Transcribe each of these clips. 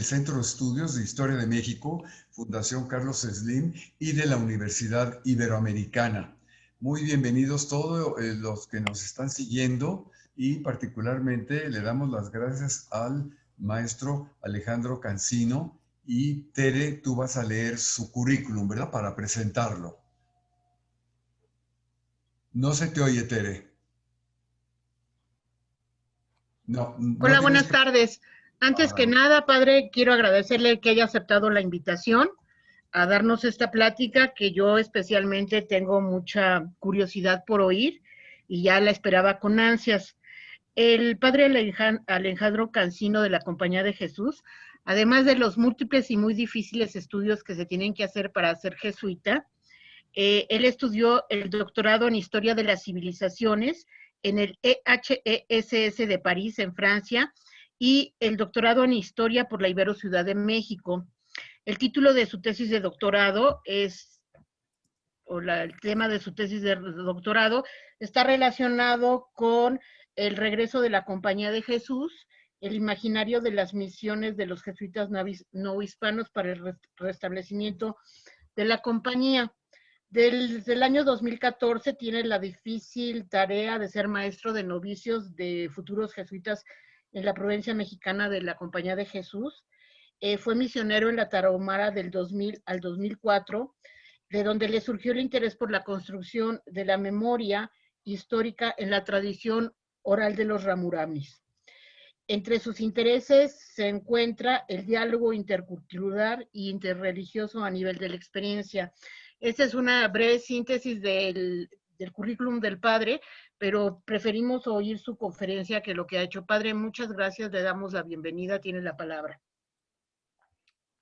Centro de Estudios de Historia de México, Fundación Carlos Slim y de la Universidad Iberoamericana. Muy bienvenidos todos los que nos están siguiendo y particularmente le damos las gracias al maestro Alejandro Cancino. Y Tere, tú vas a leer su currículum, ¿verdad? Para presentarlo. No se te oye, Tere. No Hola, tienes... buenas tardes. Antes que nada, padre, quiero agradecerle que haya aceptado la invitación a darnos esta plática que yo especialmente tengo mucha curiosidad por oír y ya la esperaba con ansias. El padre Alejandro Cancino de la Compañía de Jesús, además de los múltiples y muy difíciles estudios que se tienen que hacer para ser jesuita, él estudió el doctorado en Historia de las Civilizaciones en el EHESS de París, en Francia, y el doctorado en Historia por la Ibero Ciudad de México. El título de su tesis de doctorado el tema de su tesis de doctorado está relacionado con el regreso de la Compañía de Jesús, el imaginario de las misiones de los jesuitas no hispanos para el restablecimiento de la compañía. Desde el año 2014 tiene la difícil tarea de ser maestro de novicios de futuros jesuitas en la provincia mexicana de la Compañía de Jesús. Fue misionero en la Tarahumara del 2000 al 2004, de donde le surgió el interés por la construcción de la memoria histórica en la tradición oral de los ramuramis. Entre sus intereses se encuentra el diálogo intercultural e interreligioso a nivel de la experiencia. Esta es una breve síntesis del currículum del padre, pero preferimos oír su conferencia que lo que ha hecho. Padre, muchas gracias, le damos la bienvenida, tiene la palabra.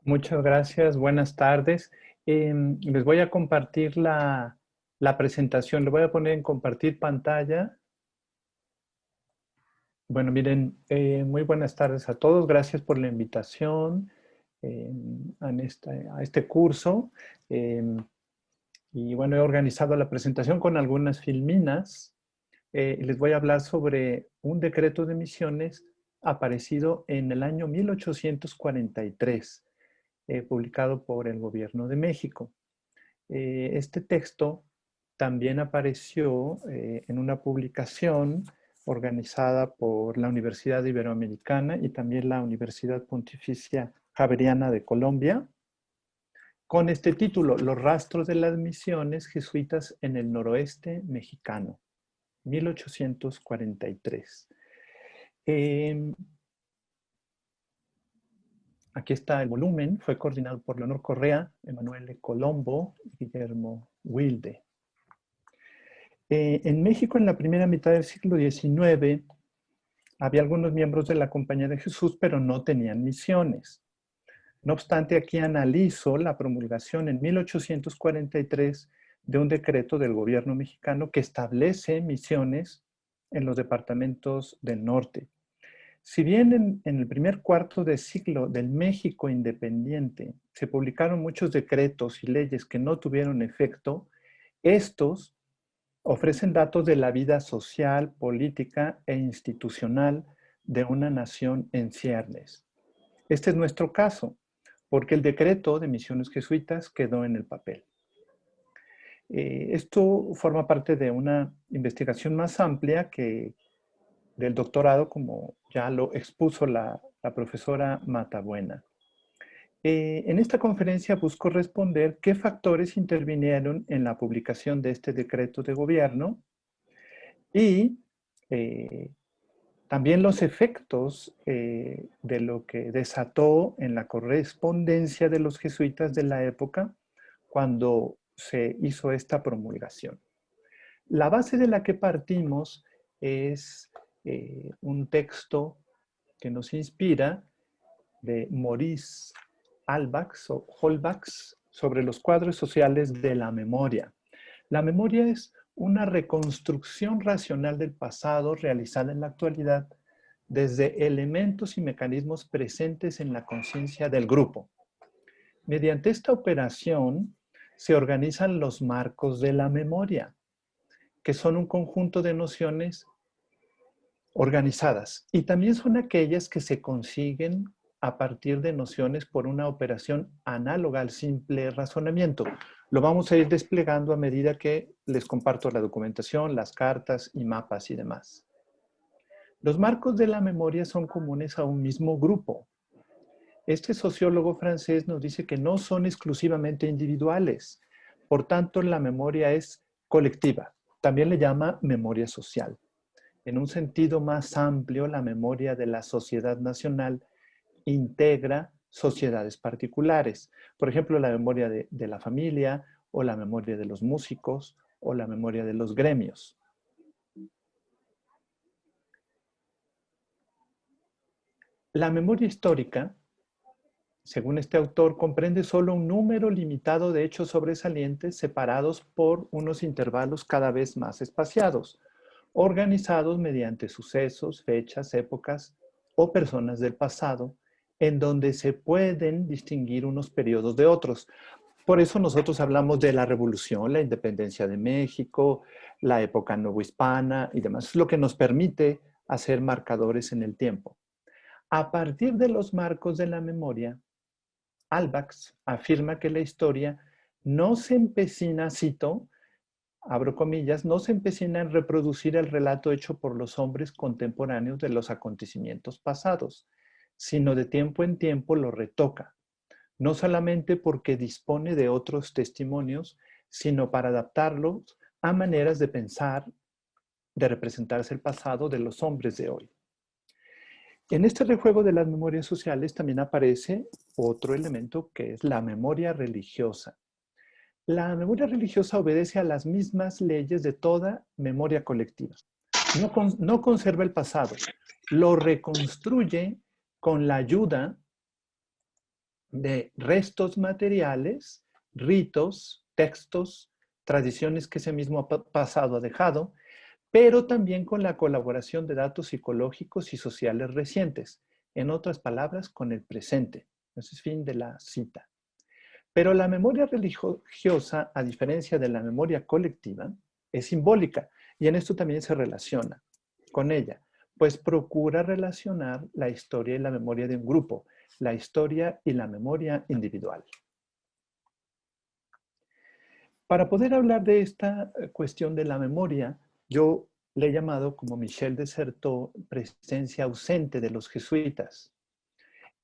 Muchas gracias, buenas tardes. Les voy a compartir la presentación, le voy a poner en compartir pantalla. Bueno, miren, muy buenas tardes a todos, gracias por la invitación a este curso. Y bueno, he organizado la presentación con algunas filminas. Les voy a hablar sobre un decreto de misiones aparecido en el año 1843, publicado por el Gobierno de México. Este texto también apareció en una publicación organizada por la Universidad Iberoamericana y también la Universidad Pontificia Javeriana de Colombia, con este título, Los rastros de las misiones jesuitas en el noroeste mexicano, 1843. Aquí está el volumen, fue coordinado por Leonor Correa, Emanuele Colombo y Guillermo Wilde. En México, en la primera mitad del siglo XIX, había algunos miembros de la Compañía de Jesús, pero no tenían misiones. No obstante, aquí analizo la promulgación en 1843 de un decreto del gobierno mexicano que establece misiones en los departamentos del norte. Si bien en el primer cuarto de siglo del México independiente se publicaron muchos decretos y leyes que no tuvieron efecto, estos ofrecen datos de la vida social, política e institucional de una nación en ciernes. Este es nuestro caso, porque el decreto de misiones jesuitas quedó en el papel. Esto forma parte de una investigación más amplia del doctorado, como ya lo expuso la profesora Matabuena. En esta conferencia busco responder qué factores intervinieron en la publicación de este decreto de gobierno y también los efectos de lo que desató en la correspondencia de los jesuitas de la época cuando se hizo esta promulgación. La base de la que partimos es un texto que nos inspira de Maurice Holbach sobre los cuadros sociales de la memoria. La memoria es una reconstrucción racional del pasado realizada en la actualidad desde elementos y mecanismos presentes en la conciencia del grupo. Mediante esta operación se organizan los marcos de la memoria, que son un conjunto de nociones organizadas y también son aquellas que se consiguen a partir de nociones por una operación análoga al simple razonamiento. Lo vamos a ir desplegando a medida que les comparto la documentación, las cartas y mapas y demás. Los marcos de la memoria son comunes a un mismo grupo. Este sociólogo francés nos dice que no son exclusivamente individuales. Por tanto, la memoria es colectiva. También le llama memoria social. En un sentido más amplio, la memoria de la sociedad nacional integra sociedades particulares. Por ejemplo, la memoria de la familia, o la memoria de los músicos, o la memoria de los gremios. La memoria histórica, según este autor, comprende solo un número limitado de hechos sobresalientes separados por unos intervalos cada vez más espaciados, organizados mediante sucesos, fechas, épocas o personas del pasado, en donde se pueden distinguir unos periodos de otros. Por eso nosotros hablamos de la Revolución, la independencia de México, la época novohispana y demás. Es lo que nos permite hacer marcadores en el tiempo. A partir de los marcos de la memoria, Albax afirma que la historia no se empecina, cito, abro comillas, no se empecina en reproducir el relato hecho por los hombres contemporáneos de los acontecimientos pasados, sino de tiempo en tiempo lo retoca, no solamente porque dispone de otros testimonios, sino para adaptarlos a maneras de pensar, de representarse el pasado de los hombres de hoy. En este rejuego de las memorias sociales también aparece otro elemento que es la memoria religiosa. La memoria religiosa obedece a las mismas leyes de toda memoria colectiva. No conserva el pasado, lo reconstruye con la ayuda de restos materiales, ritos, textos, tradiciones que ese mismo pasado ha dejado, pero también con la colaboración de datos psicológicos y sociales recientes. En otras palabras, con el presente. Ese es fin de la cita. Pero la memoria religiosa, a diferencia de la memoria colectiva, es simbólica y en esto también se relaciona con ella, pues procura relacionar la historia y la memoria de un grupo, la historia y la memoria individual. Para poder hablar de esta cuestión de la memoria, yo le he llamado, como Michel Desserteau, presencia ausente de los jesuitas.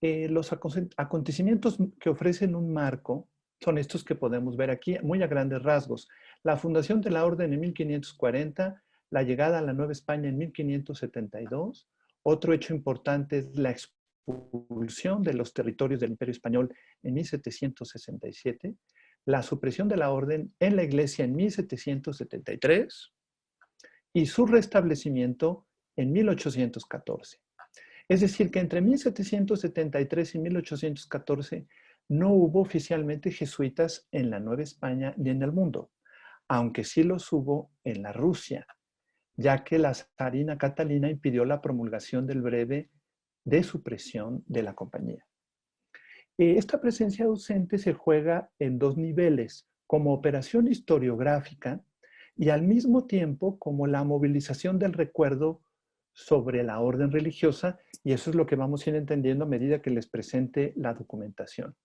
Los acontecimientos que ofrecen un marco son estos que podemos ver aquí, muy a grandes rasgos. La fundación de la Orden en 1540, la llegada a la Nueva España en 1572. Otro hecho importante es la expulsión de los territorios del Imperio Español en 1767, la supresión de la Orden en la Iglesia en 1773 y su restablecimiento en 1814. Es decir, que entre 1773 y 1814 no hubo oficialmente jesuitas en la Nueva España ni en el mundo, aunque sí los hubo en la Rusia, ya que la zarina Catalina impidió la promulgación del breve de supresión de la compañía. Esta presencia ausente se juega en dos niveles, como operación historiográfica y al mismo tiempo como la movilización del recuerdo sobre la orden religiosa, y eso es lo que vamos a ir entendiendo a medida que les presente la documentación.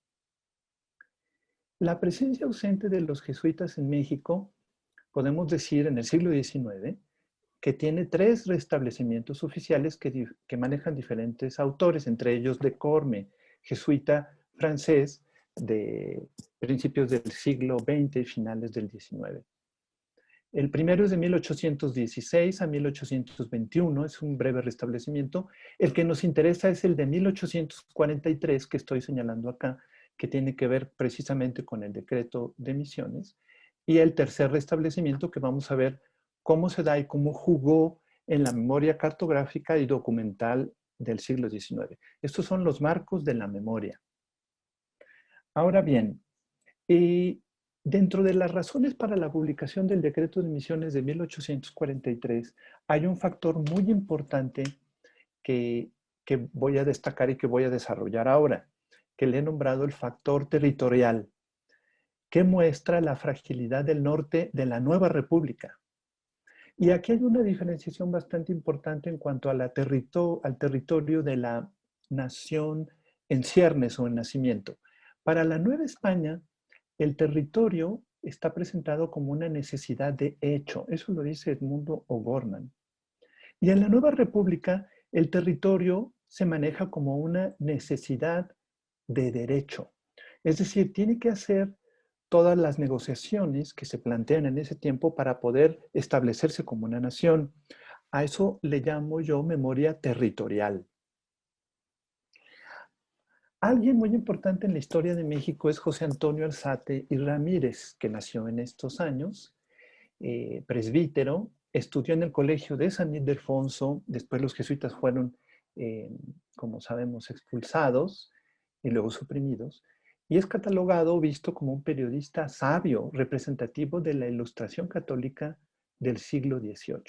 La presencia ausente de los jesuitas en México, podemos decir en el siglo XIX, que tiene 3 restablecimientos oficiales que manejan diferentes autores, entre ellos de Corme, jesuita francés de principios del siglo XX y finales del XIX. El primero es de 1816 a 1821, es un breve restablecimiento. El que nos interesa es el de 1843, que estoy señalando acá, que tiene que ver precisamente con el decreto de misiones. Y el tercer restablecimiento, que vamos a ver cómo se da y cómo jugó en la memoria cartográfica y documental del siglo XIX. Estos son los marcos de la memoria. Ahora bien, dentro de las razones para la publicación del decreto de misiones de 1843, hay un factor muy importante que voy a destacar y que voy a desarrollar ahora, que le he nombrado el factor territorial, que muestra la fragilidad del norte de la nueva república. Y aquí hay una diferenciación bastante importante en cuanto a al territorio de la nación en ciernes o en nacimiento. Para la Nueva España, el territorio está presentado como una necesidad de hecho. Eso lo dice Edmundo O'Gorman. Y en la Nueva República, el territorio se maneja como una necesidad de derecho. Es decir, tiene que hacer todas las negociaciones que se plantean en ese tiempo para poder establecerse como una nación. A eso le llamo yo memoria territorial. Alguien muy importante en la historia de México es José Antonio Alzate y Ramírez, que nació en estos años, presbítero, estudió en el colegio de San Ildefonso, después los jesuitas fueron, como sabemos, expulsados y luego suprimidos, y es catalogado, visto como un periodista sabio, representativo de la Ilustración católica del siglo XVIII.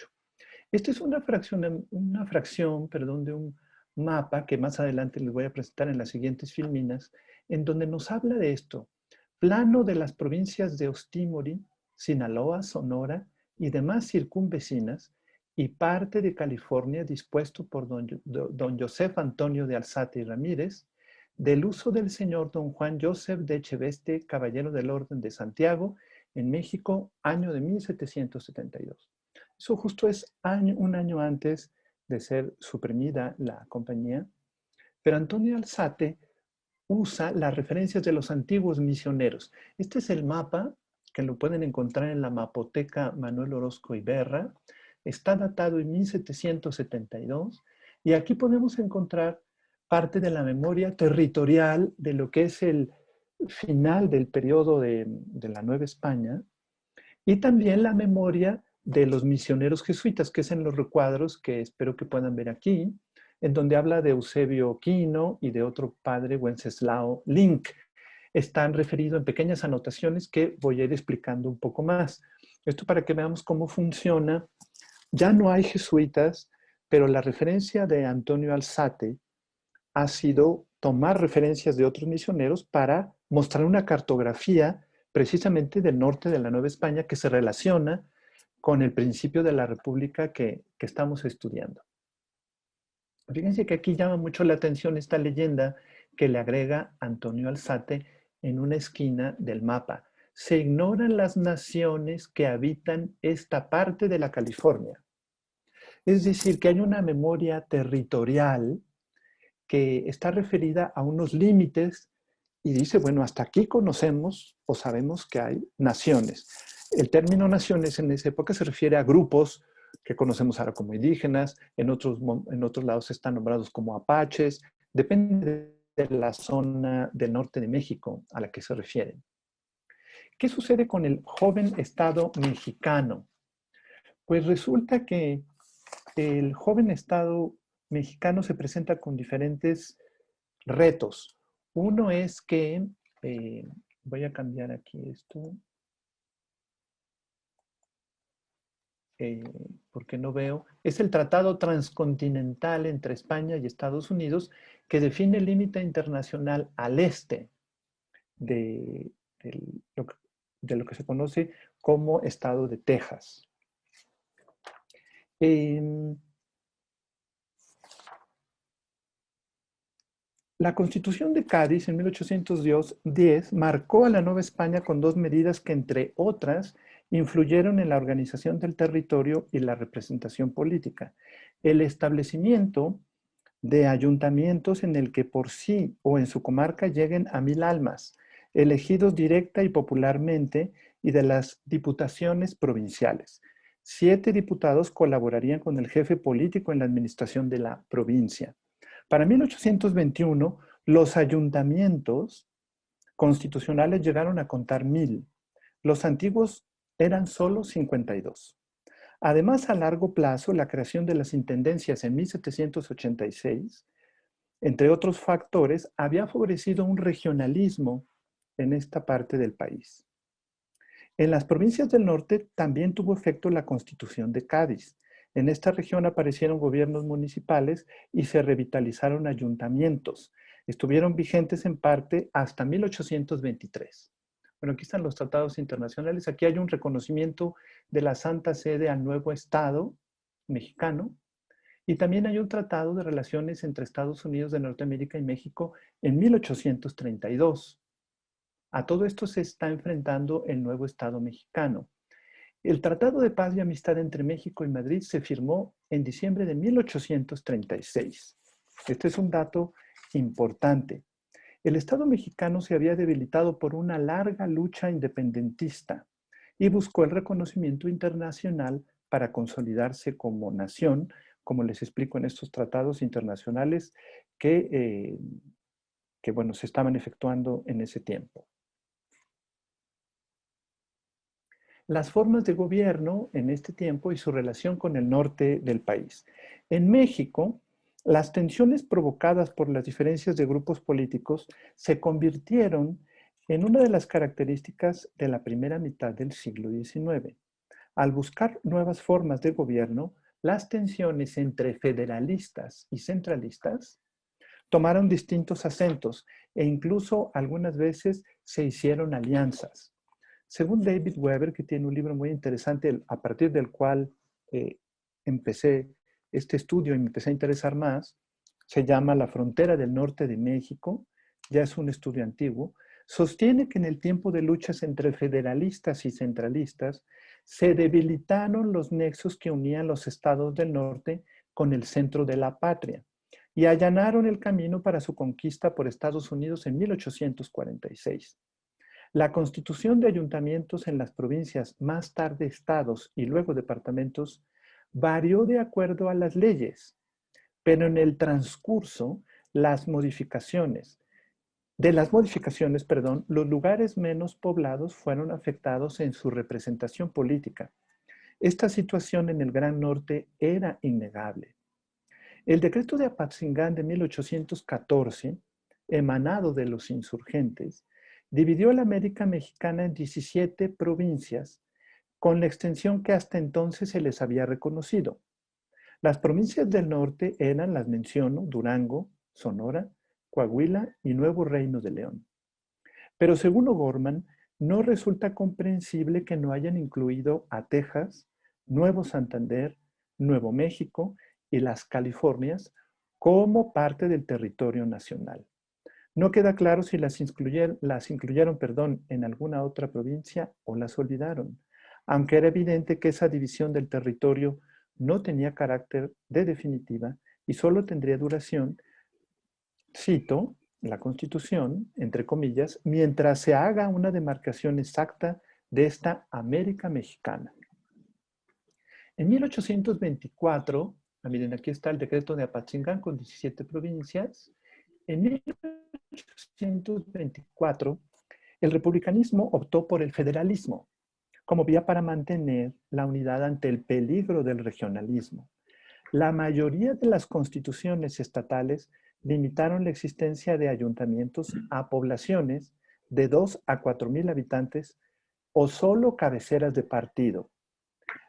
Esta es una fracción, de un mapa que más adelante les voy a presentar en las siguientes filminas, en donde nos habla de esto. Plano de las provincias de Ostímori, Sinaloa, Sonora y demás circunvecinas, y parte de California dispuesto por don Joseph Antonio de Alzate y Ramírez, del uso del señor don Juan Joseph de Echeveste, caballero del Orden de Santiago, en México, año de 1772. Eso justo es un año antes de ser suprimida la compañía, pero Antonio Alzate usa las referencias de los antiguos misioneros. Este es el mapa que lo pueden encontrar en la Mapoteca Manuel Orozco Iberra. Está datado en 1772 y aquí podemos encontrar parte de la memoria territorial de lo que es el final del periodo de la Nueva España y también la memoria de los misioneros jesuitas, que es en los recuadros que espero que puedan ver aquí, en donde habla de Eusebio Quino y de otro padre, Wenceslao Link. Están referidos en pequeñas anotaciones que voy a ir explicando un poco más. Esto para que veamos cómo funciona. Ya no hay jesuitas, pero la referencia de Antonio Alzate ha sido tomar referencias de otros misioneros para mostrar una cartografía precisamente del norte de la Nueva España que se relaciona con el principio de la República que estamos estudiando. Fíjense que aquí llama mucho la atención esta leyenda que le agrega Antonio Alzate en una esquina del mapa. Se ignoran las naciones que habitan esta parte de la California. Es decir, que hay una memoria territorial que está referida a unos límites y dice, bueno, hasta aquí conocemos o sabemos que hay naciones. El término naciones en esa época se refiere a grupos que conocemos ahora como indígenas, en otros lados están nombrados como apaches, depende de la zona del norte de México a la que se refieren. ¿Qué sucede con el joven Estado mexicano? Pues resulta que el joven Estado mexicano se presenta con diferentes retos. Uno es que, voy a cambiar aquí esto, porque no veo, es el Tratado Transcontinental entre España y Estados Unidos que define el límite internacional al este de lo que se conoce como Estado de Texas. La Constitución de Cádiz en 1810 marcó a la Nueva España con dos medidas que, entre otras, influyeron en la organización del territorio y la representación política. El establecimiento de ayuntamientos en el que por sí o en su comarca lleguen a 1000 almas, elegidos directa y popularmente, y de las diputaciones provinciales. 7 diputados colaborarían con el jefe político en la administración de la provincia. Para 1821, los ayuntamientos constitucionales llegaron a contar 1000. Los antiguos eran solo 52. Además, a largo plazo, la creación de las intendencias en 1786, entre otros factores, había favorecido un regionalismo en esta parte del país. En las provincias del norte también tuvo efecto la Constitución de Cádiz. En esta región aparecieron gobiernos municipales y se revitalizaron ayuntamientos. Estuvieron vigentes en parte hasta 1823. Bueno, aquí están los tratados internacionales. Aquí hay un reconocimiento de la Santa Sede al nuevo Estado mexicano Y también hay un tratado de relaciones entre Estados Unidos de Norteamérica y México en 1832. A todo esto se está enfrentando el nuevo Estado mexicano. El Tratado de Paz y Amistad entre México y Madrid se firmó en diciembre de 1836. Este es un dato importante. El Estado mexicano se había debilitado por una larga lucha independentista y buscó el reconocimiento internacional para consolidarse como nación, como les explico en estos tratados internacionales que bueno, se estaban efectuando en ese tiempo. Las formas de gobierno en este tiempo y su relación con el norte del país. En México, las tensiones provocadas por las diferencias de grupos políticos se convirtieron en una de las características de la primera mitad del siglo XIX. Al buscar nuevas formas de gobierno, las tensiones entre federalistas y centralistas tomaron distintos acentos e incluso algunas veces se hicieron alianzas. Según David Weber, que tiene un libro muy interesante a partir del cual empecé este estudio y me empecé a interesar más, se llama La frontera del norte de México, ya es un estudio antiguo, sostiene que en el tiempo de luchas entre federalistas y centralistas se debilitaron los nexos que unían los estados del norte con el centro de la patria y allanaron el camino para su conquista por Estados Unidos en 1846. La constitución de ayuntamientos en las provincias, más tarde estados y luego departamentos, varió de acuerdo a las leyes, pero en el transcurso de las modificaciones, los lugares menos poblados fueron afectados en su representación política. Esta situación en el Gran Norte era innegable. El decreto de Apatzingán de 1814, emanado de los insurgentes, dividió la América Mexicana en 17 provincias, con la extensión que hasta entonces se les había reconocido. Las provincias del norte eran, las menciono, Durango, Sonora, Coahuila y Nuevo Reino de León. Pero según O'Gorman, no resulta comprensible que no hayan incluido a Texas, Nuevo Santander, Nuevo México y las Californias como parte del territorio nacional. No queda claro si las incluyeron en alguna otra provincia o las olvidaron, aunque era evidente que esa división del territorio no tenía carácter de definitiva y solo tendría duración, cito, la Constitución, entre comillas, mientras se haga una demarcación exacta de esta América mexicana. En 1824, miren, aquí está el decreto de Apatzingán con 17 provincias. En 1824, el republicanismo optó por el federalismo como vía para mantener la unidad ante el peligro del regionalismo. La mayoría de las constituciones estatales limitaron la existencia de ayuntamientos a poblaciones de 2 a 4,000 habitantes o solo cabeceras de partido.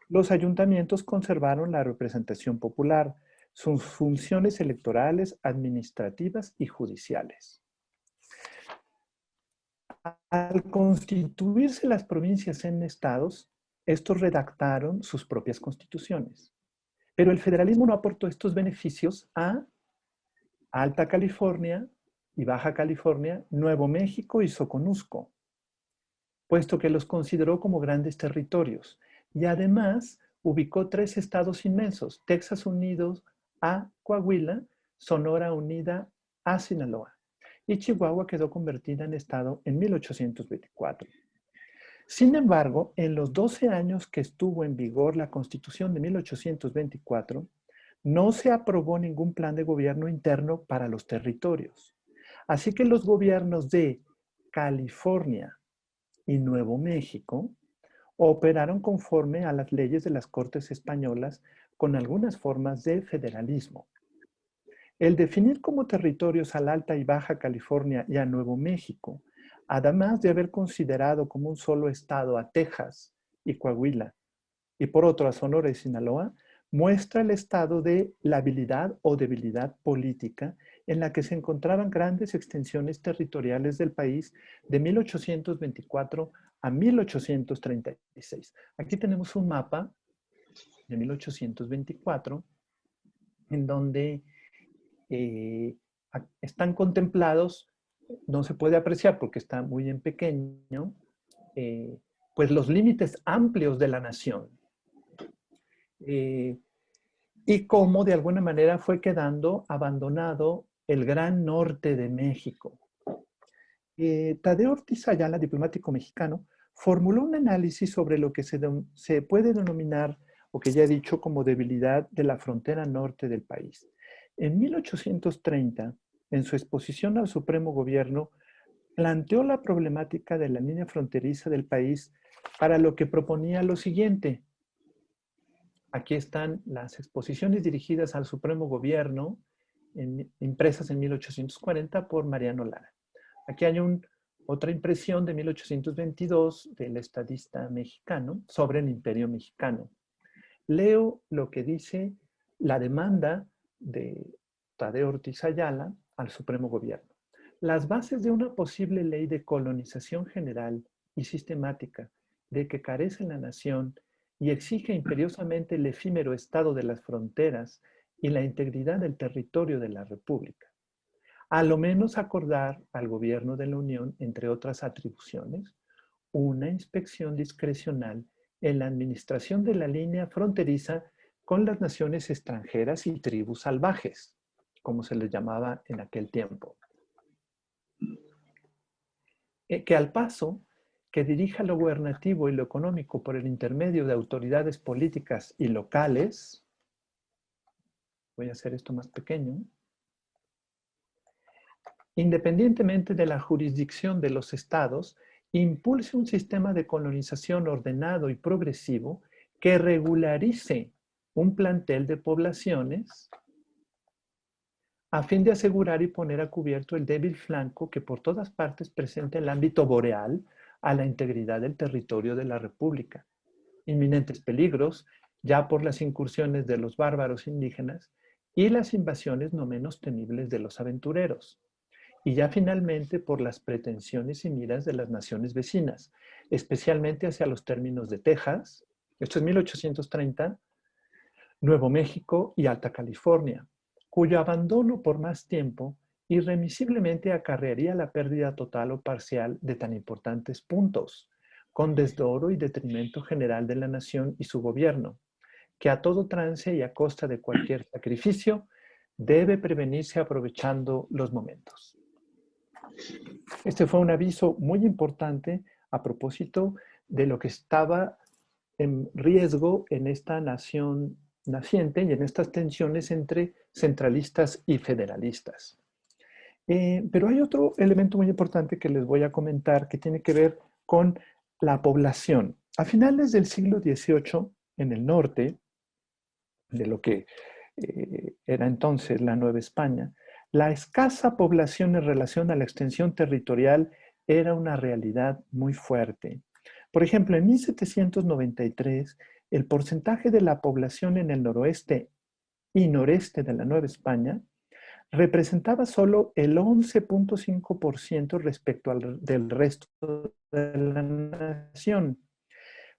Los ayuntamientos conservaron la representación popular, sus funciones electorales, administrativas y judiciales. Al constituirse las provincias en estados, estos redactaron sus propias constituciones. Pero el federalismo no aportó estos beneficios a Alta California y Baja California, Nuevo México y Soconusco, puesto que los consideró como grandes territorios. Y además ubicó 3 estados inmensos, Texas unidos a Coahuila, Sonora unida a Sinaloa, y Chihuahua quedó convertida en estado en 1824. Sin embargo, en los 12 años que estuvo en vigor la Constitución de 1824, no se aprobó ningún plan de gobierno interno para los territorios. Así que los gobiernos de California y Nuevo México operaron conforme a las leyes de las Cortes españolas con algunas formas de federalismo. El definir como territorios al Alta y Baja California y a Nuevo México, además de haber considerado como un solo estado a Texas y Coahuila, y por otro a Sonora y Sinaloa, muestra el estado de labilidad o debilidad política en la que se encontraban grandes extensiones territoriales del país de 1824 a 1836. Aquí tenemos un mapa de 1824 en donde están contemplados, no se puede apreciar porque está muy en pequeño, pues los límites amplios de la nación. Y cómo de alguna manera fue quedando abandonado el gran norte de México. Tadeo Ortiz Ayala, diplomático mexicano, formuló un análisis sobre lo que se puede denominar, o que ya he dicho, como debilidad de la frontera norte del país. En 1830, en su exposición al Supremo Gobierno, planteó la problemática de la línea fronteriza del país, para lo que proponía lo siguiente. Aquí están las exposiciones dirigidas al Supremo Gobierno, impresas en 1840 por Mariano Lara. Aquí hay otra impresión de 1822 del estadista mexicano sobre el Imperio Mexicano. Leo lo que dice la demanda de Tadeo Ortiz Ayala al Supremo Gobierno. Las bases de una posible ley de colonización general y sistemática de que carece la nación y exige imperiosamente el efímero estado de las fronteras y la integridad del territorio de la República. A lo menos acordar al gobierno de la Unión, entre otras atribuciones, una inspección discrecional en la administración de la línea fronteriza con las naciones extranjeras y tribus salvajes, como se les llamaba en aquel tiempo. Que al paso que dirija lo gubernativo y lo económico por el intermedio de autoridades políticas y locales, voy a hacer esto más pequeño, independientemente de la jurisdicción de los estados, impulse un sistema de colonización ordenado y progresivo que regularice un plantel de poblaciones a fin de asegurar y poner a cubierto el débil flanco que por todas partes presenta el ámbito boreal a la integridad del territorio de la República. Inminentes peligros, ya por las incursiones de los bárbaros indígenas y las invasiones no menos temibles de los aventureros. Y ya finalmente por las pretensiones y miras de las naciones vecinas, especialmente hacia los términos de Texas, esto es 1830, Nuevo México y Alta California, cuyo abandono por más tiempo irremisiblemente acarrearía la pérdida total o parcial de tan importantes puntos, con desdoro y detrimento general de la nación y su gobierno, que a todo trance y a costa de cualquier sacrificio debe prevenirse aprovechando los momentos. Este fue un aviso muy importante a propósito de lo que estaba en riesgo en esta nación naciente y en estas tensiones entre centralistas y federalistas. Pero hay otro elemento muy importante que les voy a comentar que tiene que ver con la población. A finales del siglo XVIII, en el norte, de lo que era entonces la Nueva España, la escasa población en relación a la extensión territorial era una realidad muy fuerte. Por ejemplo, en 1793, el porcentaje de la población en el noroeste y noreste de la Nueva España representaba solo el 11.5% respecto del resto de la nación.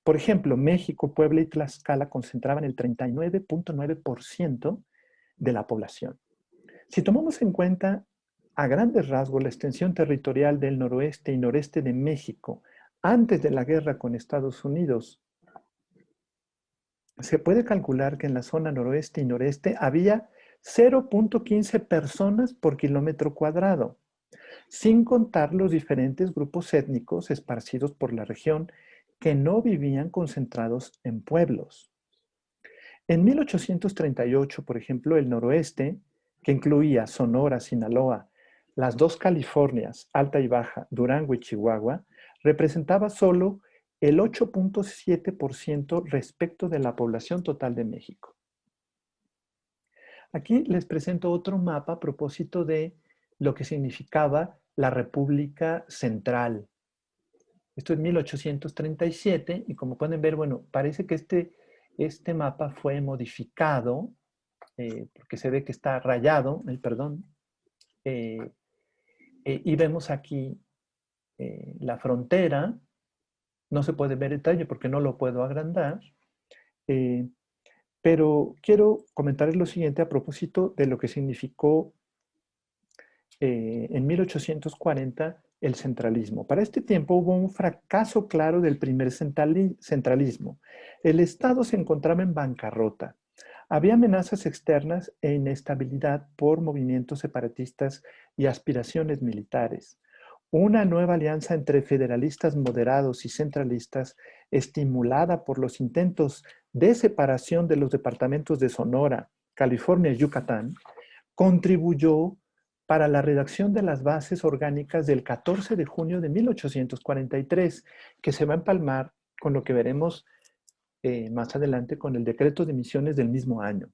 Por ejemplo, México, Puebla y Tlaxcala concentraban el 39.9% de la población. Si tomamos en cuenta a grandes rasgos la extensión territorial del noroeste y noreste de México antes de la guerra con Estados Unidos, se puede calcular que en la zona noroeste y noreste había 0.15 personas por kilómetro cuadrado, sin contar los diferentes grupos étnicos esparcidos por la región que no vivían concentrados en pueblos. En 1838, por ejemplo, el noroeste, que incluía Sonora, Sinaloa, las dos Californias, Alta y Baja, Durango y Chihuahua, representaba solo el 8.7% respecto de la población total de México. Aquí les presento otro mapa a propósito de lo que significaba la República Central. Esto es 1837 y como pueden ver, bueno, parece que este mapa fue modificado porque se ve que está rayado, y vemos aquí la frontera. No se puede ver el detalle porque no lo puedo agrandar. Pero quiero comentarles lo siguiente a propósito de lo que significó en 1840 el centralismo. Para este tiempo hubo un fracaso claro del primer centralismo. El Estado se encontraba en bancarrota. Había amenazas externas e inestabilidad por movimientos separatistas y aspiraciones militares. Una nueva alianza entre federalistas moderados y centralistas, estimulada por los intentos de separación de los departamentos de Sonora, California y Yucatán, contribuyó para la redacción de las bases orgánicas del 14 de junio de 1843, que se va a empalmar con lo que veremos más adelante con el decreto de misiones del mismo año.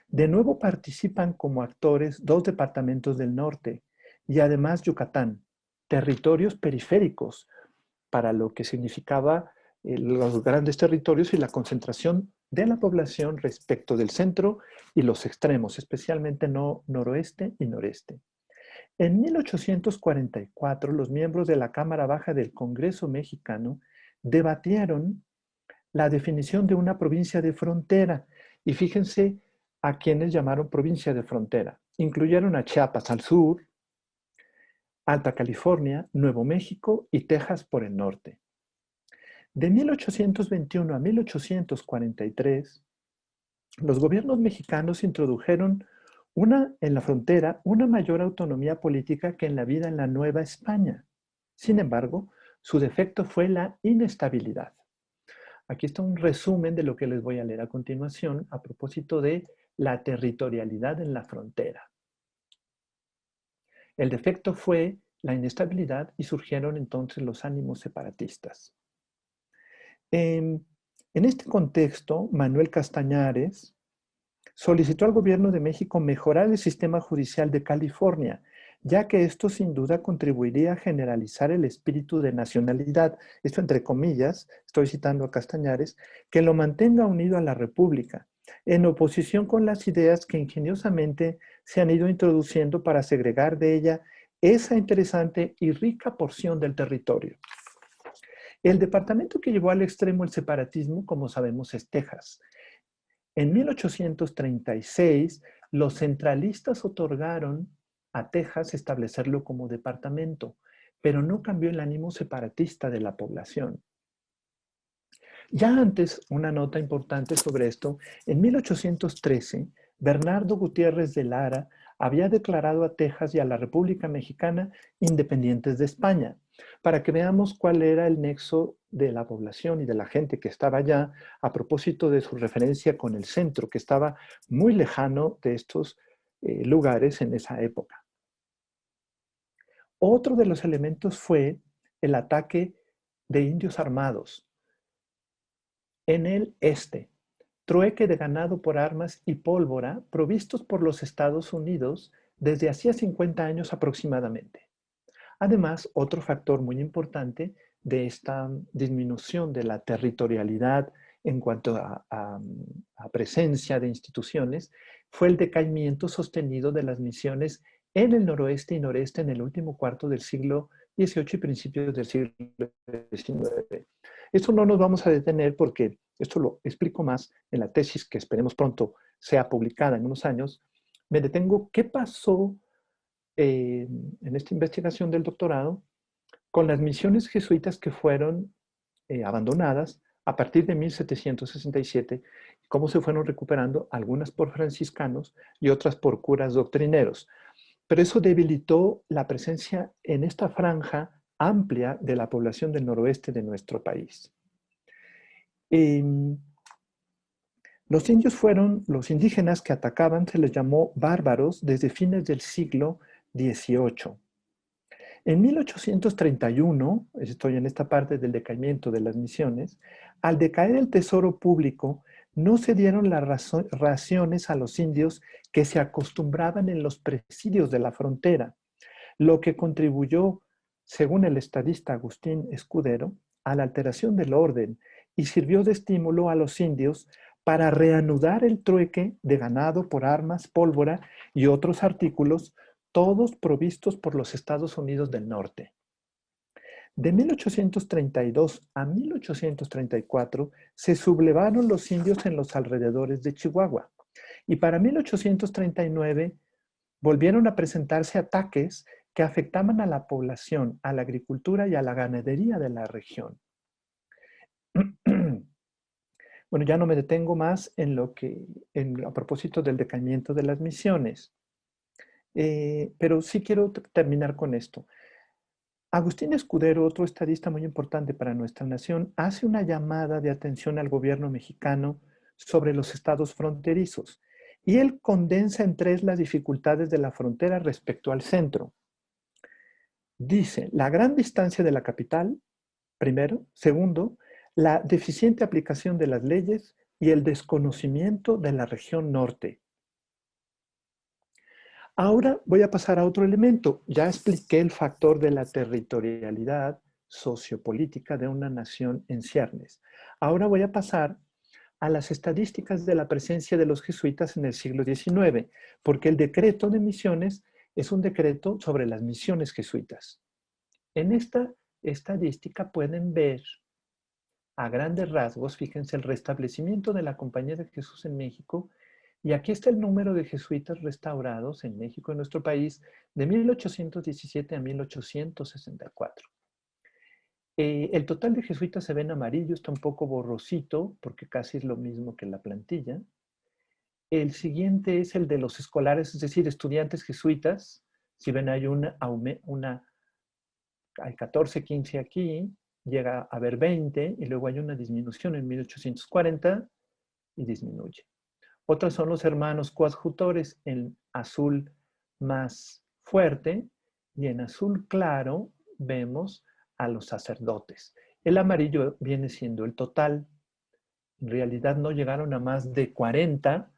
De nuevo participan como actores 2 departamentos del norte y además Yucatán, territorios periféricos para lo que significaba los grandes territorios y la concentración de la población respecto del centro y los extremos, especialmente noroeste y noreste. En 1844, los miembros de la Cámara Baja del Congreso mexicano debatieron la definición de una provincia de frontera. Y fíjense a quienes llamaron provincia de frontera. Incluyeron a Chiapas al sur, Alta California, Nuevo México y Texas por el norte. De 1821 a 1843, los gobiernos mexicanos introdujeron en la frontera una mayor autonomía política que en la vida en la Nueva España. Sin embargo, su defecto fue la inestabilidad. Aquí está un resumen de lo que les voy a leer a continuación a propósito de la territorialidad en la frontera. El defecto fue la inestabilidad y surgieron entonces los ánimos separatistas. En este contexto, Manuel Castañares solicitó al gobierno de México mejorar el sistema judicial de California, ya que esto sin duda contribuiría a generalizar el espíritu de nacionalidad, esto entre comillas, estoy citando a Castañares, que lo mantenga unido a la República, en oposición con las ideas que ingeniosamente se han ido introduciendo para segregar de ella esa interesante y rica porción del territorio. El departamento que llevó al extremo el separatismo, como sabemos, es Texas. En 1836, los centralistas otorgaron a Texas establecerlo como departamento, pero no cambió el ánimo separatista de la población. Ya antes, una nota importante sobre esto, en 1813, Bernardo Gutiérrez de Lara había declarado a Texas y a la República Mexicana independientes de España, para que veamos cuál era el nexo de la población y de la gente que estaba allá a propósito de su referencia con el centro, que estaba muy lejano de estos lugares en esa época. Otro de los elementos fue el ataque de indios armados en el este, trueque de ganado por armas y pólvora provistos por los Estados Unidos desde hacía 50 años aproximadamente. Además, otro factor muy importante de esta disminución de la territorialidad en cuanto a presencia de instituciones fue el decaimiento sostenido de las misiones en el noroeste y noreste en el último cuarto del siglo XVIII y principios del siglo XIX. Esto no nos vamos a detener porque esto lo explico más en la tesis que esperemos pronto sea publicada en unos años. Me detengo, ¿qué pasó en esta investigación del doctorado con las misiones jesuitas que fueron abandonadas a partir de 1767, cómo se fueron recuperando, algunas por franciscanos y otras por curas doctrineros? Pero eso debilitó la presencia en esta franja amplia de la población del noroeste de nuestro país. Los indios fueron, los indígenas que atacaban se les llamó bárbaros desde fines del siglo XVIII. En 1831, estoy en esta parte del decaimiento de las misiones, al decaer el tesoro público, no se dieron las raciones a los indios que se acostumbraban en los presidios de la frontera, lo que contribuyó, según el estadista Agustín Escudero, a la alteración del orden y sirvió de estímulo a los indios para reanudar el trueque de ganado por armas, pólvora y otros artículos, todos provistos por los Estados Unidos del Norte. De 1832 a 1834 se sublevaron los indios en los alrededores de Chihuahua y para 1839 volvieron a presentarse ataques que afectaban a la población, a la agricultura y a la ganadería de la región. Bueno, ya no me detengo más a propósito del decaimiento de las misiones, pero sí quiero terminar con esto. Agustín Escudero, otro estadista muy importante para nuestra nación, hace una llamada de atención al gobierno mexicano sobre los estados fronterizos y él condensa en tres las dificultades de la frontera respecto al centro. Dice, la gran distancia de la capital, primero. Segundo, la deficiente aplicación de las leyes y el desconocimiento de la región norte. Ahora voy a pasar a otro elemento. Ya expliqué el factor de la territorialidad sociopolítica de una nación en ciernes. Ahora voy a pasar a las estadísticas de la presencia de los jesuitas en el siglo XIX, porque el decreto de misiones es un decreto sobre las misiones jesuitas. En esta estadística pueden ver a grandes rasgos, fíjense, el restablecimiento de la Compañía de Jesús en México. Y aquí está el número de jesuitas restaurados en México, en nuestro país, de 1817 a 1864. El total de jesuitas se ve en amarillo, está un poco borrosito, porque casi es lo mismo que la plantilla. El siguiente es el de los escolares, es decir, estudiantes jesuitas. Si ven, hay hay 14, 15 aquí, llega a haber 20, y luego hay una disminución en 1840 y disminuye. Otros son los hermanos coadjutores en azul más fuerte y en azul claro vemos a los sacerdotes. El amarillo viene siendo el total. En realidad no llegaron a más de 40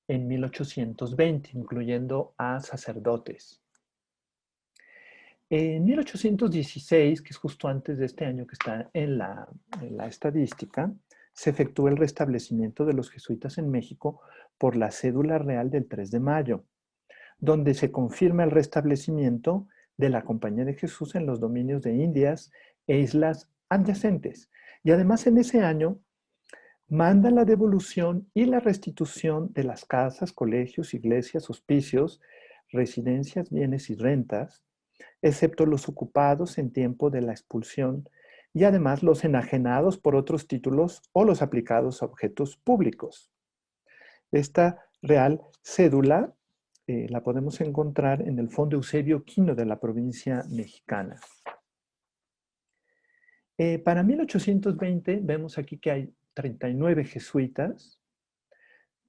en 1820, incluyendo a sacerdotes. En 1816, que es justo antes de este año que está en la estadística, se efectuó el restablecimiento de los jesuitas en México por la cédula real del 3 de mayo, donde se confirma el restablecimiento de la Compañía de Jesús en los dominios de Indias e islas adyacentes. Y además en ese año manda la devolución y la restitución de las casas, colegios, iglesias, hospicios, residencias, bienes y rentas, excepto los ocupados en tiempo de la expulsión y además los enajenados por otros títulos o los aplicados a objetos públicos. Esta real cédula la podemos encontrar en el Fondo Eusebio Quino de la provincia mexicana. Para 1820 vemos aquí que hay 39 jesuitas,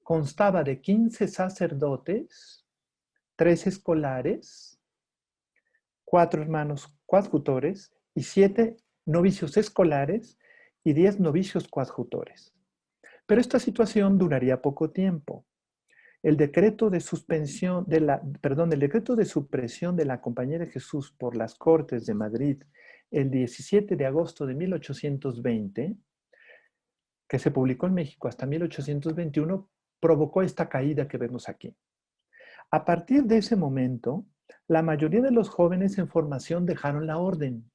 constaba de 15 sacerdotes, 3 escolares, 4 hermanos coadjutores y 7 novicios escolares y 10 novicios coadjutores. Pero esta situación duraría poco tiempo. El decreto de supresión de la Compañía de Jesús por las Cortes de Madrid el 17 de agosto de 1820, que se publicó en México hasta 1821, provocó esta caída que vemos aquí. A partir de ese momento, la mayoría de los jóvenes en formación dejaron la orden.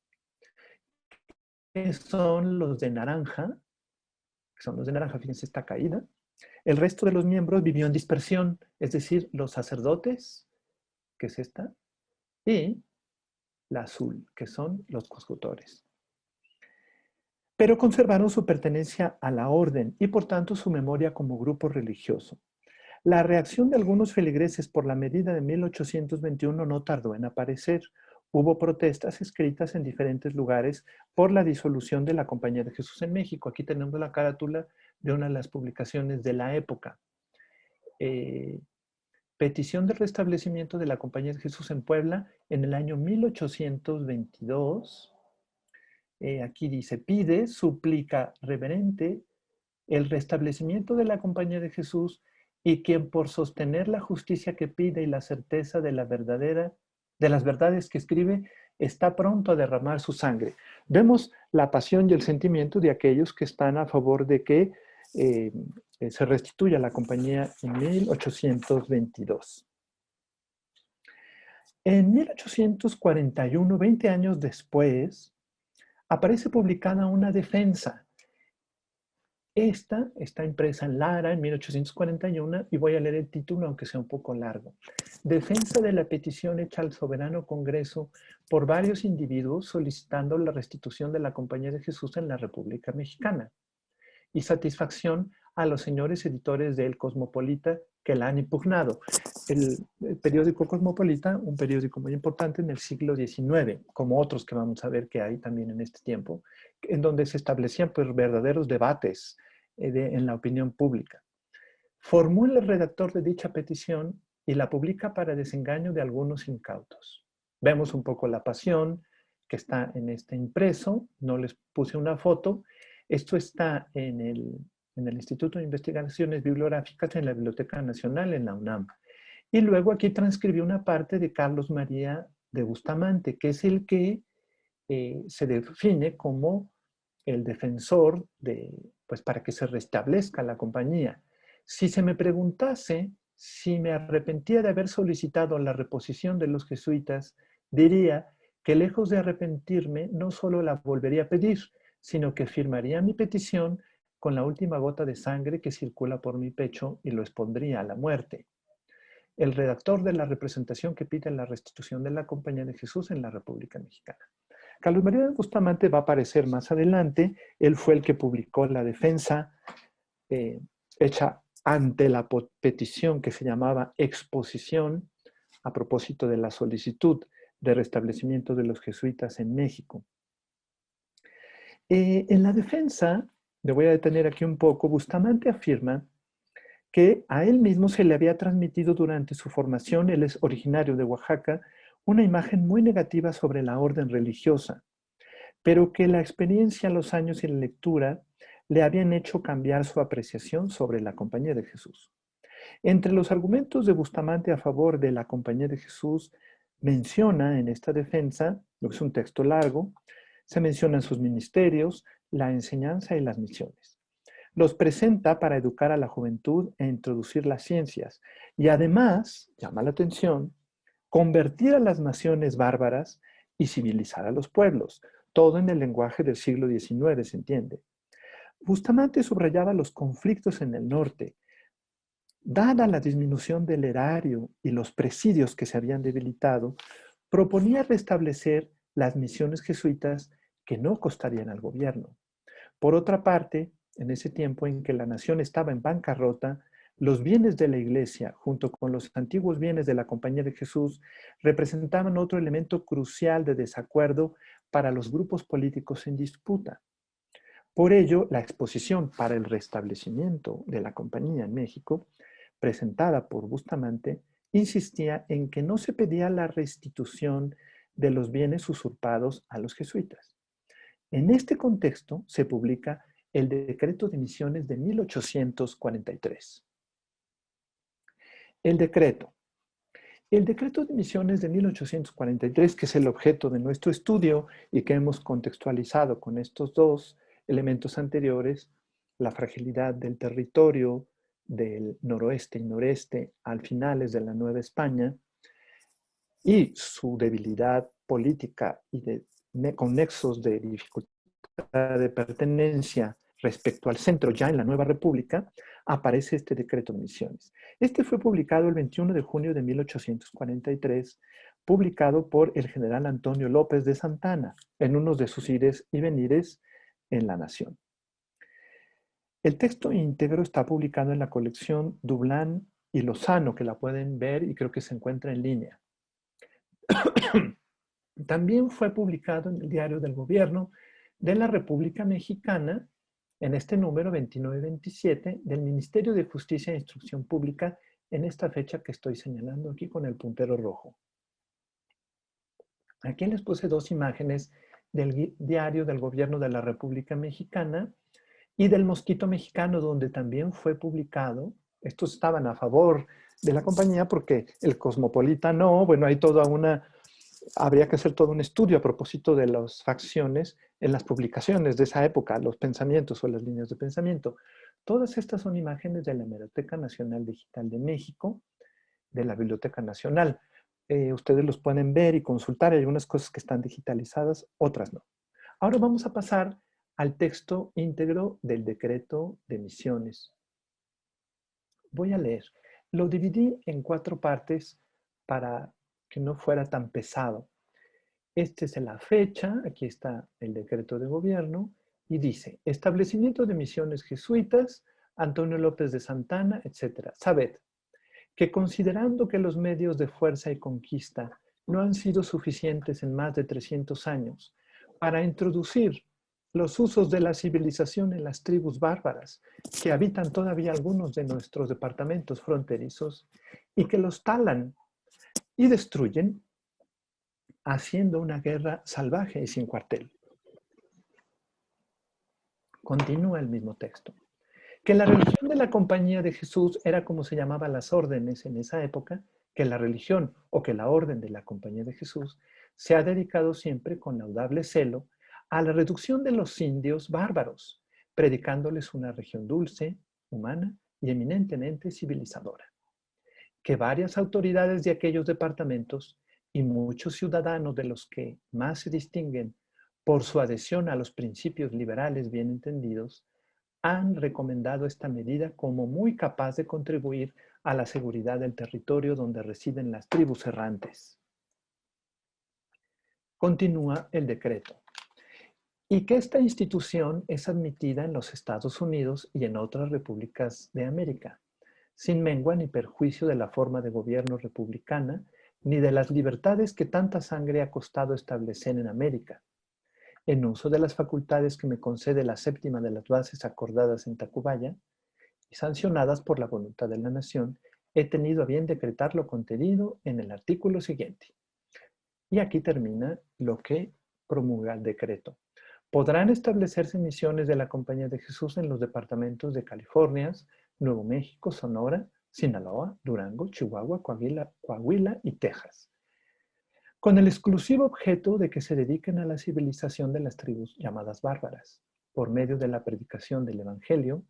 Son los de naranja, fíjense esta caída. El resto de los miembros vivió en dispersión, es decir, los sacerdotes, que es esta, y la azul, que son los coadjutores. Pero conservaron su pertenencia a la orden y por tanto su memoria como grupo religioso. La reacción de algunos feligreses por la medida de 1821 no tardó en aparecer. Hubo protestas escritas en diferentes lugares por la disolución de la Compañía de Jesús en México. Aquí tenemos la carátula de una de las publicaciones de la época. Petición de restablecimiento de la Compañía de Jesús en Puebla en el año 1822. Aquí dice, pide, suplica, reverente, el restablecimiento de la Compañía de Jesús y quien por sostener la justicia que pide y la certeza de las verdades que escribe, está pronto a derramar su sangre. Vemos la pasión y el sentimiento de aquellos que están a favor de que se restituya la compañía en 1822. En 1841, 20 años después, aparece publicada una defensa. Esta está impresa en Lara en 1841 y voy a leer el título aunque sea un poco largo. Defensa de la petición hecha al soberano Congreso por varios individuos solicitando la restitución de la Compañía de Jesús en la República Mexicana y satisfacción a los señores editores del Cosmopolita que la han impugnado. El periódico Cosmopolita, un periódico muy importante en el siglo XIX, como otros que vamos a ver que hay también en este tiempo, en donde se establecían pues, verdaderos debates en la opinión pública. Formó el redactor de dicha petición y la publica para desengaño de algunos incautos. Vemos un poco la pasión que está en este impreso, no les puse una foto. Esto está en el Instituto de Investigaciones Bibliográficas en la Biblioteca Nacional en la UNAM. Y luego aquí transcribí una parte de Carlos María de Bustamante, que es el que se define como el defensor pues para que se restablezca la compañía. Si se me preguntase si me arrepentía de haber solicitado la reposición de los jesuitas, diría que lejos de arrepentirme, no solo la volvería a pedir, sino que firmaría mi petición con la última gota de sangre que circula por mi pecho y lo expondría a la muerte. El redactor de la representación que pide la restitución de la Compañía de Jesús en la República Mexicana. Carlos María de Bustamante va a aparecer más adelante. Él fue el que publicó la defensa hecha ante la petición que se llamaba exposición a propósito de la solicitud de restablecimiento de los jesuitas en México. En la defensa, me voy a detener aquí un poco, Bustamante afirma que a él mismo se le había transmitido durante su formación, él es originario de Oaxaca, una imagen muy negativa sobre la orden religiosa, pero que la experiencia, los años y la lectura le habían hecho cambiar su apreciación sobre la Compañía de Jesús. Entre los argumentos de Bustamante a favor de la Compañía de Jesús, menciona en esta defensa, lo que es un texto largo, se mencionan sus ministerios, la enseñanza y las misiones. Los presenta para educar a la juventud e introducir las ciencias. Y además, llama la atención, convertir a las naciones bárbaras y civilizar a los pueblos. Todo en el lenguaje del siglo XIX, se entiende. Bustamante subrayaba los conflictos en el norte. Dada la disminución del erario y los presidios que se habían debilitado, proponía restablecer las misiones jesuitas que no costarían al gobierno. Por otra parte, en ese tiempo en que la nación estaba en bancarrota, los bienes de la Iglesia, junto con los antiguos bienes de la Compañía de Jesús, representaban otro elemento crucial de desacuerdo para los grupos políticos en disputa. Por ello, la exposición para el restablecimiento de la Compañía en México, presentada por Bustamante, insistía en que no se pedía la restitución de los bienes usurpados a los jesuitas. En este contexto se publica el Decreto de Misiones de 1843. El decreto. El Decreto de Misiones de 1843, que es el objeto de nuestro estudio y que hemos contextualizado con estos dos elementos anteriores, la fragilidad del territorio del noroeste y noreste al finales de la Nueva España y su debilidad política y con nexos de dificultad de pertenencia respecto al centro ya en la Nueva República, aparece este decreto de misiones. Este fue publicado el 21 de junio de 1843, publicado por el general Antonio López de Santana en uno de sus ires y venires en La Nación. El texto íntegro está publicado en la colección Dublán y Lozano, que la pueden ver y creo que se encuentra en línea. También fue publicado en el Diario del Gobierno de la República Mexicana, en este número 2927 del Ministerio de Justicia e Instrucción Pública, en esta fecha que estoy señalando aquí con el puntero rojo. Aquí les puse dos imágenes del Diario del Gobierno de la República Mexicana y del Mosquito Mexicano, donde también fue publicado. Estos estaban a favor de la compañía porque el Cosmopolita no. Bueno, hay toda una... Habría que hacer todo un estudio a propósito de las facciones en las publicaciones de esa época, los pensamientos o las líneas de pensamiento. Todas estas son imágenes de la Hemeroteca Nacional Digital de México, de la Biblioteca Nacional. Ustedes los pueden ver y consultar. Hay algunas cosas que están digitalizadas, otras no. Ahora vamos a pasar al texto íntegro del decreto de misiones. Voy a leer. Lo dividí en 4 partes para que no fuera tan pesado. Esta es la fecha, aquí está el decreto de gobierno, y dice, establecimiento de misiones jesuitas, Antonio López de Santana, etc. Sabed que considerando que los medios de fuerza y conquista no han sido suficientes en más de 300 años para introducir los usos de la civilización en las tribus bárbaras que habitan todavía algunos de nuestros departamentos fronterizos y que los talan y destruyen, haciendo una guerra salvaje y sin cuartel. Continúa el mismo texto. Que la religión de la Compañía de Jesús era como se llamaban las órdenes en esa época, que la religión o que la orden de la Compañía de Jesús se ha dedicado siempre con laudable celo a la reducción de los indios bárbaros, predicándoles una región dulce, humana y eminentemente civilizadora. Que varias autoridades de aquellos departamentos y muchos ciudadanos de los que más se distinguen por su adhesión a los principios liberales bien entendidos, han recomendado esta medida como muy capaz de contribuir a la seguridad del territorio donde residen las tribus errantes. Continúa el decreto. Y que esta institución es admitida en los Estados Unidos y en otras repúblicas de América, sin mengua ni perjuicio de la forma de gobierno republicana, ni de las libertades que tanta sangre ha costado establecer en América, en uso de las facultades que me concede la séptima de las bases acordadas en Tacubaya y sancionadas por la voluntad de la nación, he tenido a bien decretar lo contenido en el artículo siguiente. Y aquí termina lo que promulga el decreto. Podrán establecerse misiones de la Compañía de Jesús en los departamentos de California, Nuevo México, Sonora, Sinaloa, Durango, Chihuahua, Coahuila y Texas, con el exclusivo objeto de que se dediquen a la civilización de las tribus llamadas bárbaras, por medio de la predicación del Evangelio,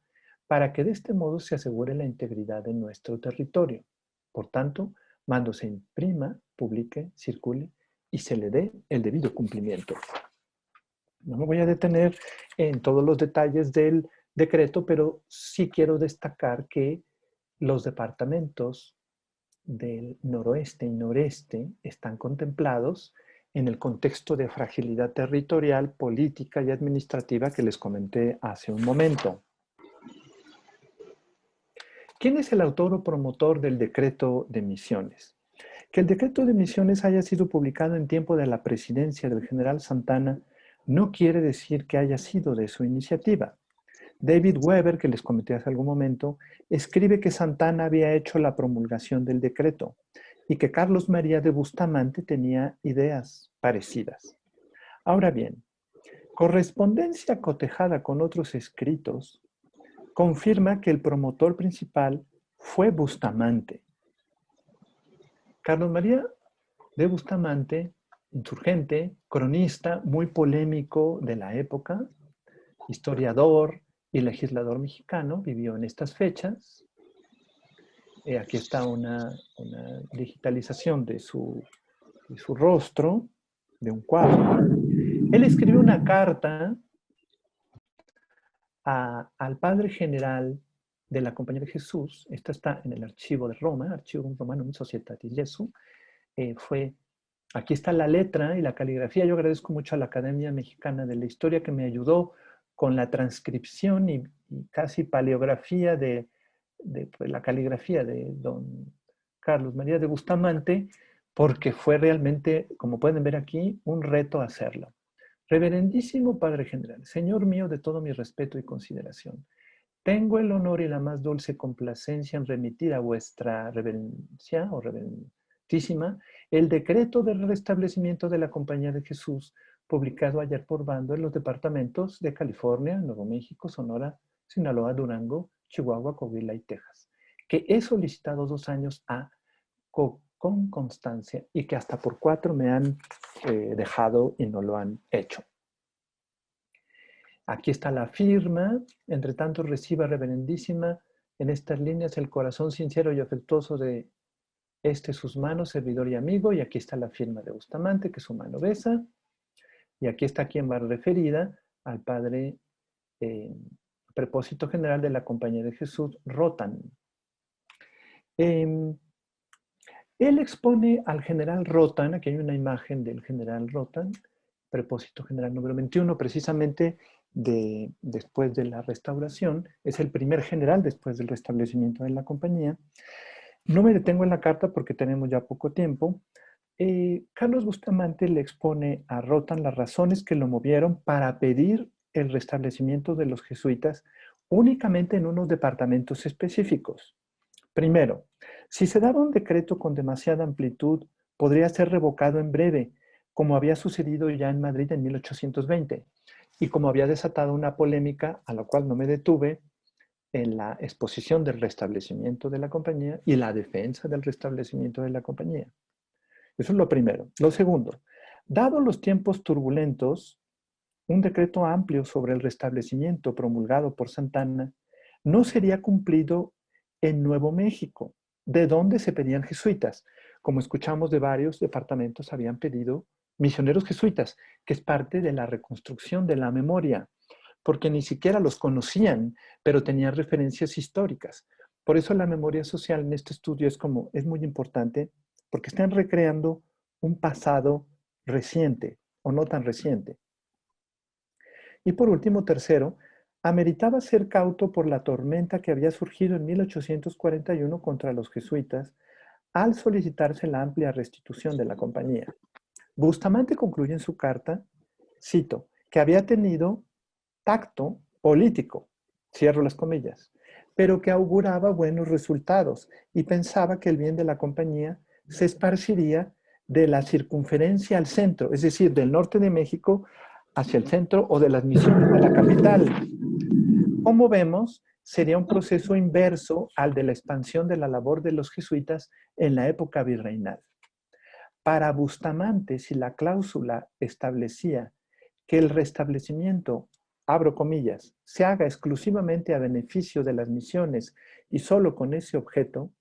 para que de este modo se asegure la integridad de nuestro territorio. Por tanto, mando se imprima, publique, circule y se le dé el debido cumplimiento. No me voy a detener en todos los detalles del decreto, pero sí quiero destacar que los departamentos del noroeste y noreste están contemplados en el contexto de fragilidad territorial, política y administrativa que les comenté hace un momento. ¿Quién es el autor o promotor del decreto de misiones? Que el decreto de misiones haya sido publicado en tiempo de la presidencia del general Santana no quiere decir que haya sido de su iniciativa. David Weber, que les comenté hace algún momento, escribe que Santana había hecho la promulgación del decreto y que Carlos María de Bustamante tenía ideas parecidas. Ahora bien, correspondencia cotejada con otros escritos confirma que el promotor principal fue Bustamante. Carlos María de Bustamante, insurgente, cronista, muy polémico de la época, historiador y legislador mexicano, vivió en estas fechas. Aquí está una digitalización de su rostro, de un cuadro. Él escribió una carta al padre general de la Compañía de Jesús. Esta está en el archivo de Roma, Archivum Romanum Societatis Jesu. Aquí está la letra y la caligrafía. Yo agradezco mucho a la Academia Mexicana de la Historia que me ayudó con la transcripción y casi paleografía de la caligrafía de don Carlos María de Bustamante, porque fue realmente, como pueden ver aquí, un reto hacerlo. Reverendísimo Padre General, Señor mío de todo mi respeto y consideración, tengo el honor y la más dulce complacencia en remitir a vuestra reverencia o reverentísima el decreto de restablecimiento de la Compañía de Jesús, publicado ayer por bando en los departamentos de California, Nuevo México, Sonora, Sinaloa, Durango, Chihuahua, Coahuila y Texas, que he solicitado 2 años con constancia y que hasta por 4 me han dejado y no lo han hecho. Aquí está la firma. Entre tanto, reciba, reverendísima, en estas líneas el corazón sincero y afectuoso de sus manos, servidor y amigo. Y aquí está la firma de Bustamante, que su mano besa. Y aquí está quien va referida al padre prepósito general de la Compañía de Jesús, Rotan. Él expone al general Rotan, aquí hay una imagen del general Rotan, prepósito general número 21, precisamente después de la restauración, es el primer general después del restablecimiento de la compañía. No me detengo en la carta porque tenemos ya poco tiempo. Carlos Bustamante le expone a Rotan las razones que lo movieron para pedir el restablecimiento de los jesuitas únicamente en unos departamentos específicos. Primero, si se daba un decreto con demasiada amplitud, podría ser revocado en breve, como había sucedido ya en Madrid en 1820, y como había desatado una polémica a la cual no me detuve en la exposición del restablecimiento de la compañía y la defensa del restablecimiento de la compañía. Eso es lo primero. Lo segundo, dado los tiempos turbulentos, un decreto amplio sobre el restablecimiento promulgado por Santana no sería cumplido en Nuevo México, de donde se pedían jesuitas. Como escuchamos, de varios departamentos habían pedido misioneros jesuitas, que es parte de la reconstrucción de la memoria, porque ni siquiera los conocían, pero tenían referencias históricas. Por eso la memoria social en este estudio es muy importante, porque están recreando un pasado reciente o no tan reciente. Y por último, tercero, ameritaba ser cauto por la tormenta que había surgido en 1841 contra los jesuitas al solicitarse la amplia restitución de la compañía. Bustamante concluye en su carta, cito, que había tenido tacto político, cierro las comillas, pero que auguraba buenos resultados y pensaba que el bien de la compañía se esparciría de la circunferencia al centro, es decir, del norte de México hacia el centro o de las misiones de la capital. Como vemos, sería un proceso inverso al de la expansión de la labor de los jesuitas en la época virreinal. Para Bustamante, si la cláusula establecía que el restablecimiento, abro comillas, se haga exclusivamente a beneficio de las misiones y solo con ese objeto,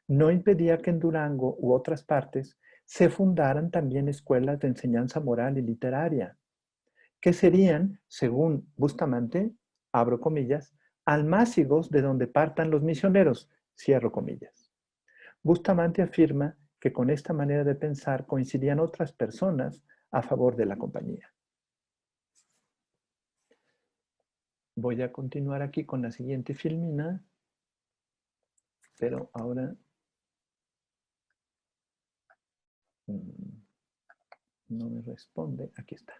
no impedía que en Durango u otras partes se fundaran también escuelas de enseñanza moral y literaria, que serían, según Bustamante, abro comillas, almácigos de donde partan los misioneros, cierro comillas. Bustamante afirma que con esta manera de pensar coincidían otras personas a favor de la compañía. Voy a continuar aquí con la siguiente filmina, pero ahora no me responde. Aquí está.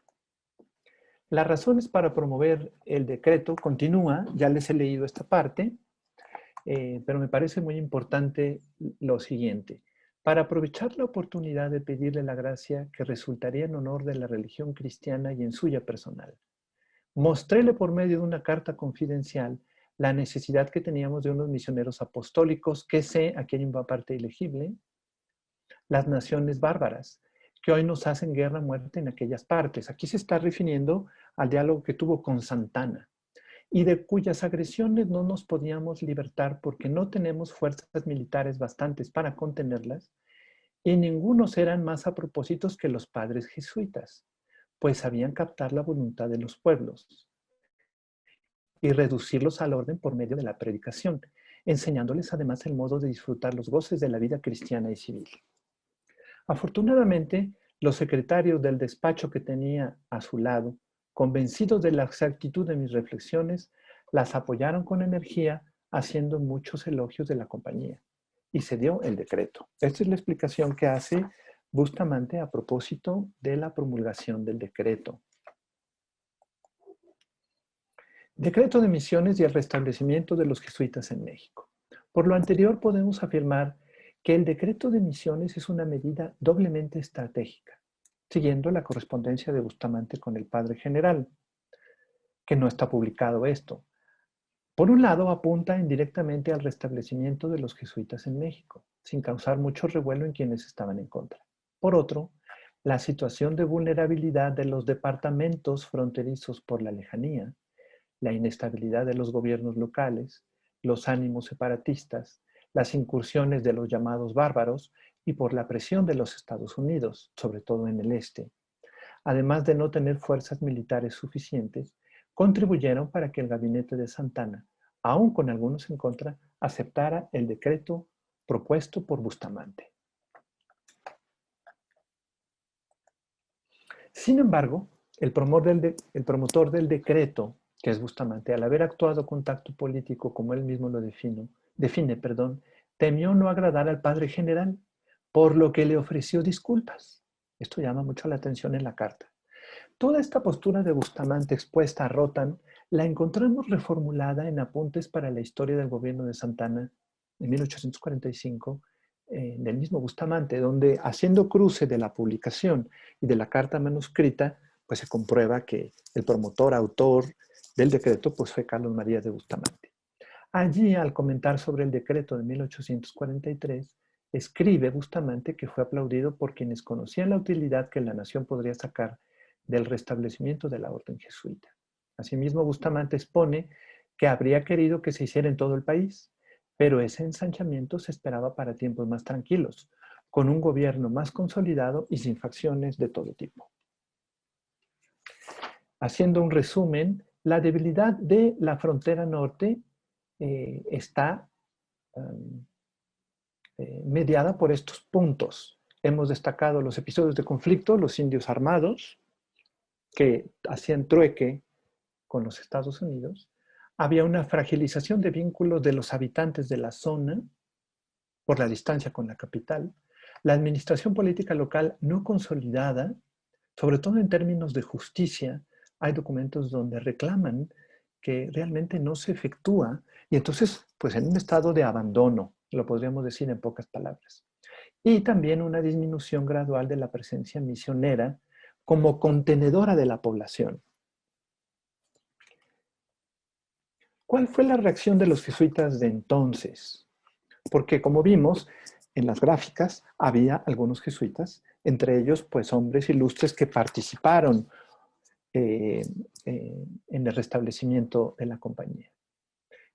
Las razones para promover el decreto continúa, ya les he leído esta parte, pero me parece muy importante lo siguiente. Para aprovechar la oportunidad de pedirle la gracia que resultaría en honor de la religión cristiana y en suya personal, mostréle por medio de una carta confidencial la necesidad que teníamos de unos misioneros apostólicos que aquí hay una parte ilegible, las naciones bárbaras, que hoy nos hacen guerra a muerte en aquellas partes. Aquí se está refiriendo al diálogo que tuvo con Santana y de cuyas agresiones no nos podíamos libertar porque no tenemos fuerzas militares bastantes para contenerlas y ningunos eran más a propósito que los padres jesuitas, pues sabían captar la voluntad de los pueblos y reducirlos al orden por medio de la predicación, enseñándoles además el modo de disfrutar los goces de la vida cristiana y civil. Afortunadamente, los secretarios del despacho que tenía a su lado, convencidos de la exactitud de mis reflexiones, las apoyaron con energía, haciendo muchos elogios de la compañía. Y se dio el decreto. Esta es la explicación que hace Bustamante a propósito de la promulgación del decreto. Decreto de misiones y el restablecimiento de los jesuitas en México. Por lo anterior podemos afirmar que el decreto de misiones es una medida doblemente estratégica, siguiendo la correspondencia de Bustamante con el padre general, que no está publicado esto. Por un lado, apunta indirectamente al restablecimiento de los jesuitas en México, sin causar mucho revuelo en quienes estaban en contra. Por otro, la situación de vulnerabilidad de los departamentos fronterizos por la lejanía, la inestabilidad de los gobiernos locales, los ánimos separatistas, las incursiones de los llamados bárbaros y por la presión de los Estados Unidos, sobre todo en el este, además de no tener fuerzas militares suficientes, contribuyeron para que el gabinete de Santana, aun con algunos en contra, aceptara el decreto propuesto por Bustamante. Sin embargo, el promotor del decreto, que es Bustamante, al haber actuado con tacto político, como él mismo lo define, temió no agradar al padre general, por lo que le ofreció disculpas. Esto llama mucho la atención en la carta. Toda esta postura de Bustamante expuesta a Rotan la encontramos reformulada en Apuntes para la historia del gobierno de Santana en 1845, del mismo Bustamante, donde haciendo cruce de la publicación y de la carta manuscrita, pues se comprueba que el promotor, autor del decreto, pues fue Carlos María de Bustamante. Allí, al comentar sobre el decreto de 1843, escribe Bustamante que fue aplaudido por quienes conocían la utilidad que la nación podría sacar del restablecimiento de la orden jesuita. Asimismo, Bustamante expone que habría querido que se hiciera en todo el país, pero ese ensanchamiento se esperaba para tiempos más tranquilos, con un gobierno más consolidado y sin facciones de todo tipo. Haciendo un resumen, la debilidad de la frontera norte está mediada por estos puntos. Hemos destacado los episodios de conflicto, los indios armados, que hacían trueque con los Estados Unidos. Había una fragilización de vínculos de los habitantes de la zona por la distancia con la capital. La administración política local no consolidada, sobre todo en términos de justicia. Hay documentos donde reclaman que realmente no se efectúa y entonces, pues en un estado de abandono, lo podríamos decir en pocas palabras. Y también una disminución gradual de la presencia misionera como contenedora de la población. ¿Cuál fue la reacción de los jesuitas de entonces? Porque como vimos en las gráficas, había algunos jesuitas, entre ellos pues hombres ilustres que participaron en el restablecimiento de la compañía.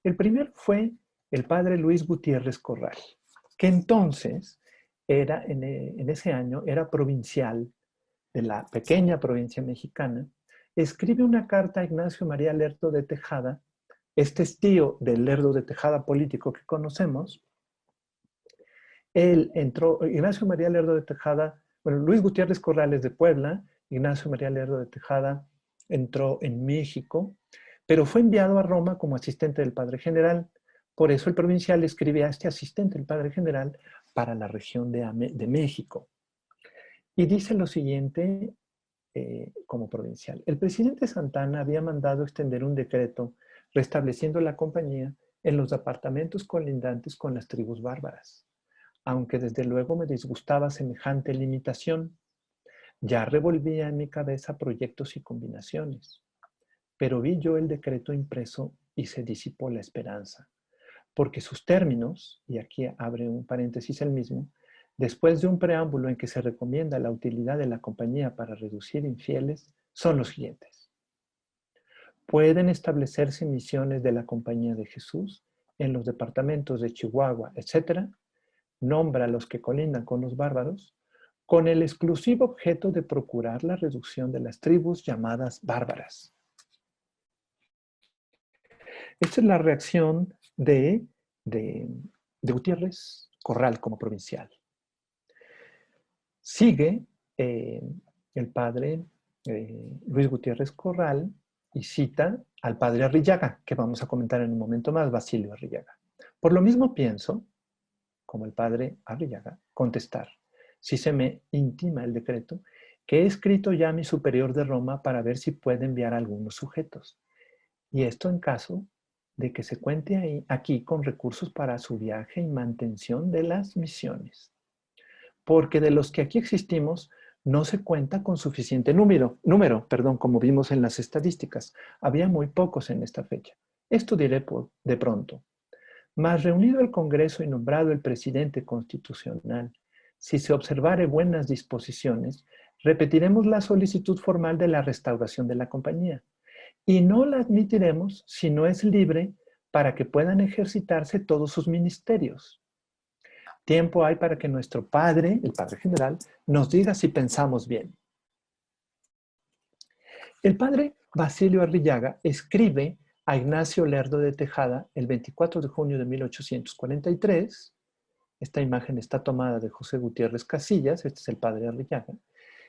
El primero fue el padre Luis Gutiérrez Corral, que entonces era, en ese año, era provincial de la pequeña provincia mexicana. Escribe una carta a Ignacio María Lerdo de Tejada. Este es tío del Lerdo de Tejada político que conocemos. Él entró, Ignacio María Lerdo de Tejada, bueno, Luis Gutiérrez Corral es de Puebla, Ignacio María Lerdo de Tejada entró en México, pero fue enviado a Roma como asistente del padre general. Por eso el provincial escribe a este asistente del padre general para la región de México. Y dice lo siguiente como provincial. El presidente Santana había mandado extender un decreto restableciendo la compañía en los departamentos colindantes con las tribus bárbaras, aunque desde luego me disgustaba semejante limitación. Ya revolvía en mi cabeza proyectos y combinaciones, pero vi yo el decreto impreso y se disipó la esperanza, porque sus términos, y aquí abre un paréntesis el mismo, después de un preámbulo en que se recomienda la utilidad de la compañía para reducir infieles, son los siguientes. Pueden establecerse misiones de la Compañía de Jesús en los departamentos de Chihuahua, etc., nombra a los que colindan con los bárbaros, con el exclusivo objeto de procurar la reducción de las tribus llamadas bárbaras. Esta es la reacción de Gutiérrez Corral como provincial. Sigue el padre Luis Gutiérrez Corral y cita al padre Arrillaga, que vamos a comentar en un momento más, Basilio Arrillaga. Por lo mismo pienso, como el padre Arrillaga, contestar, si se me intima el decreto, que he escrito ya a mi superior de Roma para ver si puede enviar a algunos sujetos. Y esto en caso de que se cuente aquí con recursos para su viaje y mantención de las misiones. Porque de los que aquí existimos, no se cuenta con suficiente número, como vimos en las estadísticas. Había muy pocos en esta fecha. Esto diré de pronto. Mas reunido el Congreso y nombrado el presidente constitucional, si se observare buenas disposiciones, repetiremos la solicitud formal de la restauración de la compañía. Y no la admitiremos si no es libre para que puedan ejercitarse todos sus ministerios. Tiempo hay para que nuestro padre, el padre general, nos diga si pensamos bien. El padre Basilio Arrillaga escribe a Ignacio Lerdo de Tejada el 24 de junio de 1843. Esta imagen está tomada de José Gutiérrez Casillas, este es el padre Arrillaga.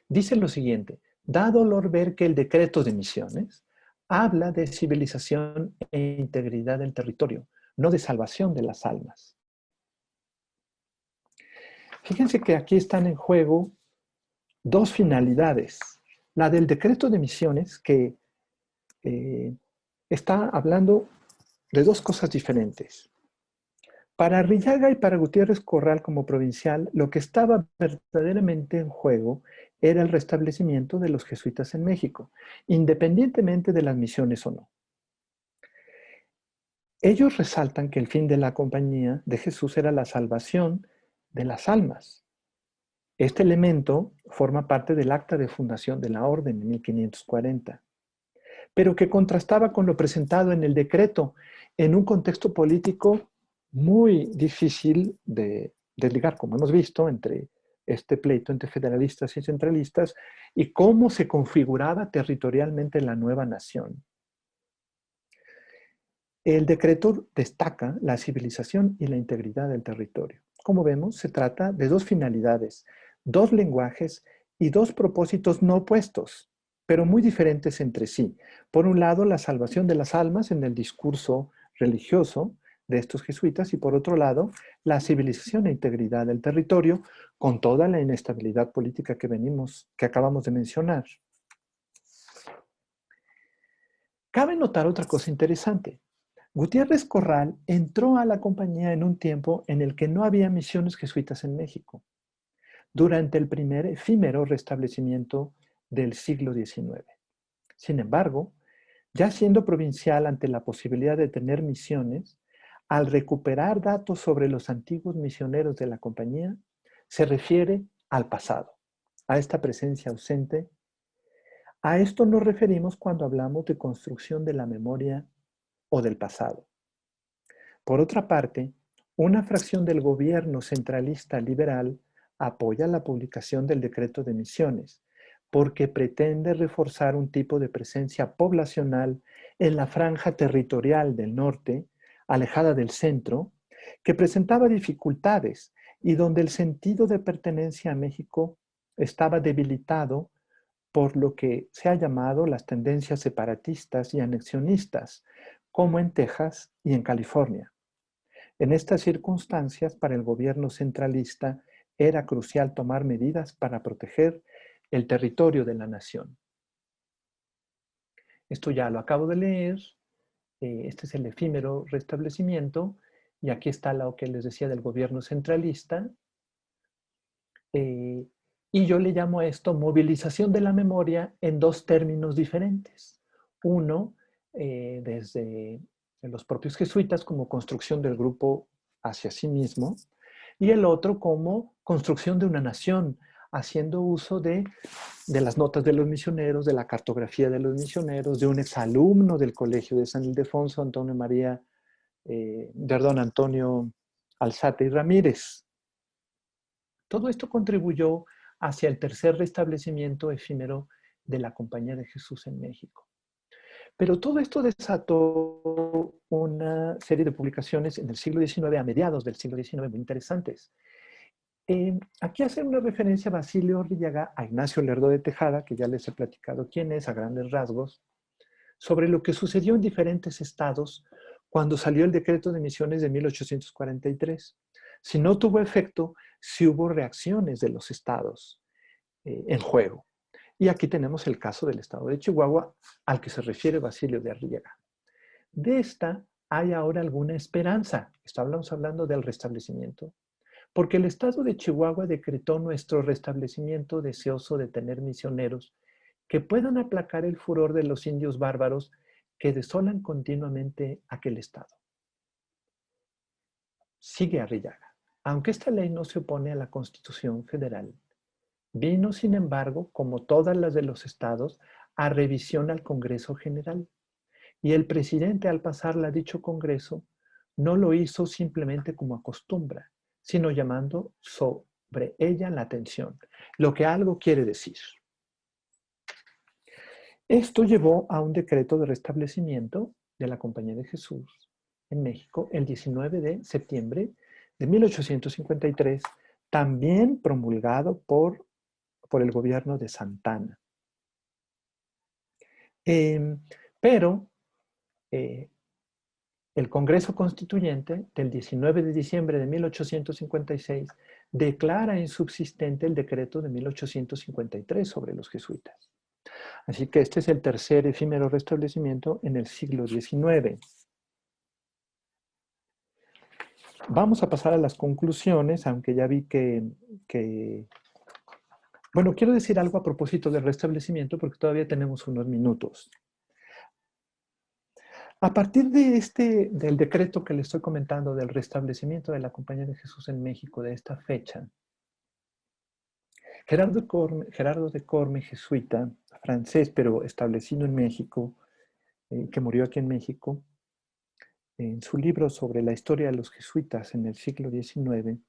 Dice lo siguiente: da dolor ver que el decreto de Misiones habla de civilización e integridad del territorio, no de salvación de las almas. Fíjense que aquí están en juego dos finalidades. La del decreto de Misiones, que está hablando de dos cosas diferentes. Para Arrillaga y para Gutiérrez Corral como provincial, lo que estaba verdaderamente en juego era el restablecimiento de los jesuitas en México, independientemente de las misiones o no. Ellos resaltan que el fin de la compañía de Jesús era la salvación de las almas. Este elemento forma parte del acta de fundación de la orden en 1540, pero que contrastaba con lo presentado en el decreto en un contexto político muy difícil de desligar, como hemos visto, entre este pleito entre federalistas y centralistas y cómo se configuraba territorialmente la nueva nación. El decreto destaca la civilización y la integridad del territorio. Como vemos, se trata de dos finalidades, dos lenguajes y dos propósitos no opuestos, pero muy diferentes entre sí. Por un lado, la salvación de las almas en el discurso religioso de estos jesuitas y por otro lado, la civilización e integridad del territorio con toda la inestabilidad política que acabamos de mencionar. Cabe notar otra cosa interesante. Gutiérrez Corral entró a la compañía en un tiempo en el que no había misiones jesuitas en México, durante el primer efímero restablecimiento del siglo XIX. Sin embargo, ya siendo provincial ante la posibilidad de tener misiones, al recuperar datos sobre los antiguos misioneros de la compañía, se refiere al pasado, a esta presencia ausente. A esto nos referimos cuando hablamos de construcción de la memoria o del pasado. Por otra parte, una fracción del gobierno centralista liberal apoya la publicación del decreto de misiones porque pretende reforzar un tipo de presencia poblacional en la franja territorial del norte, alejada del centro, que presentaba dificultades y donde el sentido de pertenencia a México estaba debilitado por lo que se ha llamado las tendencias separatistas y anexionistas, como en Texas y en California. En estas circunstancias, para el gobierno centralista, era crucial tomar medidas para proteger el territorio de la nación. Esto ya lo acabo de leer. Este es el efímero restablecimiento. Y aquí está lo que les decía del gobierno centralista. Y yo le llamo a esto movilización de la memoria en dos términos diferentes. Uno, desde los propios jesuitas como construcción del grupo hacia sí mismo, y el otro como construcción de una nación, haciendo uso de las notas de los misioneros, de la cartografía de los misioneros, de un exalumno del Colegio de San Ildefonso, Antonio Alzate y Ramírez. Todo esto contribuyó hacia el tercer restablecimiento efímero de la Compañía de Jesús en México. Pero todo esto desató una serie de publicaciones en el siglo XIX, a mediados del siglo XIX, muy interesantes. Aquí hace una referencia a Basilio Arrillaga, a Ignacio Lerdo de Tejada, que ya les he platicado quién es a grandes rasgos, sobre lo que sucedió en diferentes estados cuando salió el decreto de misiones de 1843. Si no tuvo efecto, sí hubo reacciones de los estados en juego. Y aquí tenemos el caso del estado de Chihuahua, al que se refiere Basilio de Arrillaga. De esta hay ahora alguna esperanza. Estamos hablando del restablecimiento. Porque el estado de Chihuahua decretó nuestro restablecimiento deseoso de tener misioneros que puedan aplacar el furor de los indios bárbaros que desolan continuamente aquel estado. Sigue Arrillaga. Aunque esta ley no se opone a la Constitución Federal, vino, sin embargo, como todas las de los estados, a revisión al Congreso General. Y el presidente, al pasarla a dicho Congreso, no lo hizo simplemente como acostumbra, sino llamando sobre ella la atención, lo que algo quiere decir. Esto llevó a un decreto de restablecimiento de la Compañía de Jesús en México el 19 de septiembre de 1853, también promulgado por el gobierno de Santana. Pero el Congreso Constituyente del 19 de diciembre de 1856 declara insubsistente el decreto de 1853 sobre los jesuitas. Así que este es el tercer efímero restablecimiento en el siglo XIX. Vamos a pasar a las conclusiones, aunque ya vi que... Bueno, quiero decir algo a propósito del restablecimiento porque todavía tenemos unos minutos. A partir del decreto que le estoy comentando del restablecimiento de la Compañía de Jesús en México de esta fecha, Gerardo de Corme, jesuita, francés, pero establecido en México, que murió aquí en México, en su libro sobre la historia de los jesuitas en el siglo XIX,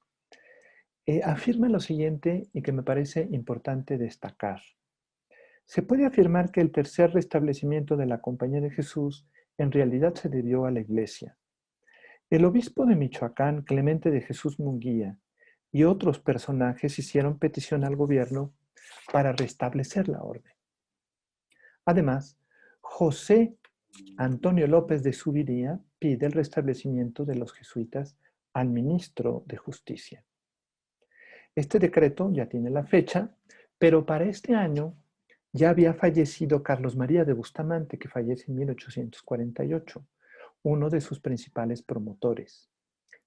afirma lo siguiente y que me parece importante destacar. Se puede afirmar que el tercer restablecimiento de la Compañía de Jesús en realidad se debió a la Iglesia. El obispo de Michoacán, Clemente de Jesús Munguía, y otros personajes hicieron petición al gobierno para restablecer la orden. Además, José Antonio López de Zuviría pide el restablecimiento de los jesuitas al ministro de Justicia. Este decreto ya tiene la fecha, pero para este año ya había fallecido Carlos María de Bustamante, que fallece en 1848, uno de sus principales promotores.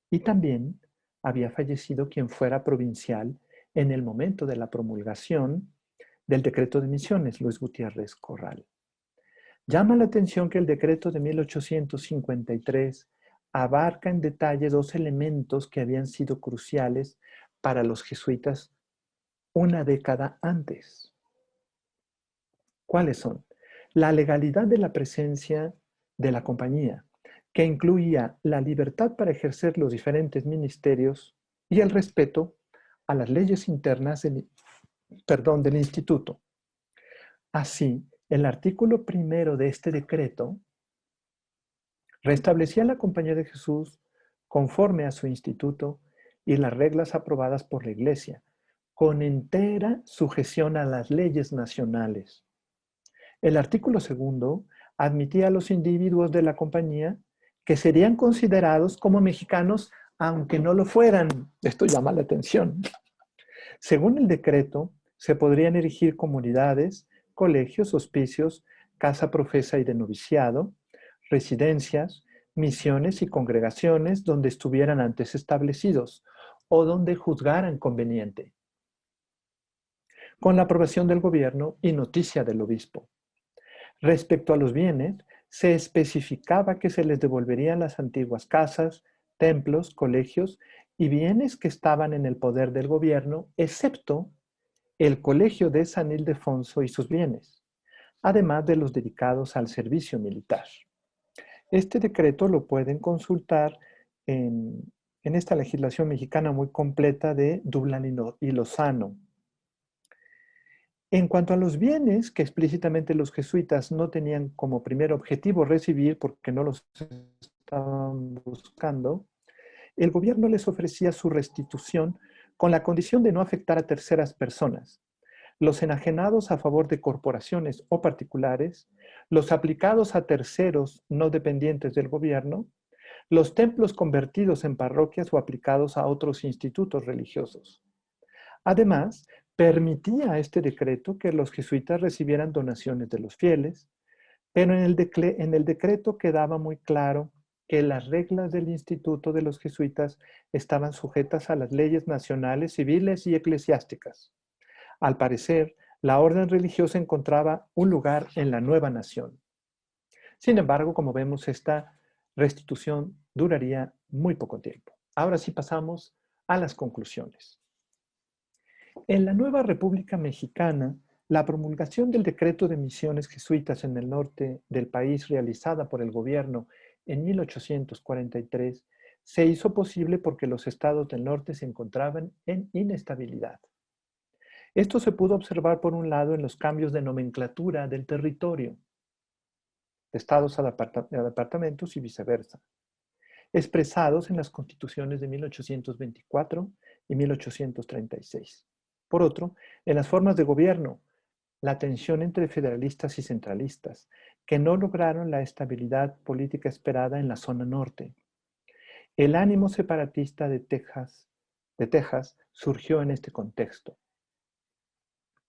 Y también había fallecido quien fuera provincial en el momento de la promulgación del decreto de misiones, Luis Gutiérrez Corral. Llama la atención que el decreto de 1853 abarca en detalle dos elementos que habían sido cruciales para los jesuitas una década antes. ¿Cuáles son? La legalidad de la presencia de la compañía, que incluía la libertad para ejercer los diferentes ministerios y el respeto a las leyes internas del instituto. Así, el artículo primero de este decreto restablecía la Compañía de Jesús conforme a su instituto y las reglas aprobadas por la Iglesia, con entera sujeción a las leyes nacionales. El artículo segundo admitía a los individuos de la compañía que serían considerados como mexicanos aunque no lo fueran. Esto llama la atención. Según el decreto, se podrían erigir comunidades, colegios, hospicios, casa profesa y de noviciado, residencias, misiones y congregaciones donde estuvieran antes establecidos o donde juzgaran conveniente, con la aprobación del gobierno y noticia del obispo. Respecto a los bienes, se especificaba que se les devolverían las antiguas casas, templos, colegios y bienes que estaban en el poder del gobierno, excepto el Colegio de San Ildefonso y sus bienes, además de los dedicados al servicio militar. Este decreto lo pueden consultar en esta legislación mexicana muy completa de Dublán y Lozano. En cuanto a los bienes que explícitamente los jesuitas no tenían como primer objetivo recibir porque no los estaban buscando, el gobierno les ofrecía su restitución con la condición de no afectar a terceras personas, los enajenados a favor de corporaciones o particulares, los aplicados a terceros no dependientes del gobierno, los templos convertidos en parroquias o aplicados a otros institutos religiosos. Además, permitía a este decreto que los jesuitas recibieran donaciones de los fieles, pero en el decreto quedaba muy claro que las reglas del Instituto de los Jesuitas estaban sujetas a las leyes nacionales, civiles y eclesiásticas. Al parecer, la orden religiosa encontraba un lugar en la nueva nación. Sin embargo, como vemos, esta restitución duraría muy poco tiempo. Ahora sí pasamos a las conclusiones. En la nueva República Mexicana, la promulgación del decreto de misiones jesuitas en el norte del país realizada por el gobierno en 1843 se hizo posible porque los estados del norte se encontraban en inestabilidad. Esto se pudo observar por un lado en los cambios de nomenclatura del territorio, de estados a departamentos y viceversa, expresados en las constituciones de 1824 y 1836. Por otro, en las formas de gobierno, la tensión entre federalistas y centralistas, que no lograron la estabilidad política esperada en la zona norte. El ánimo separatista de Texas surgió en este contexto.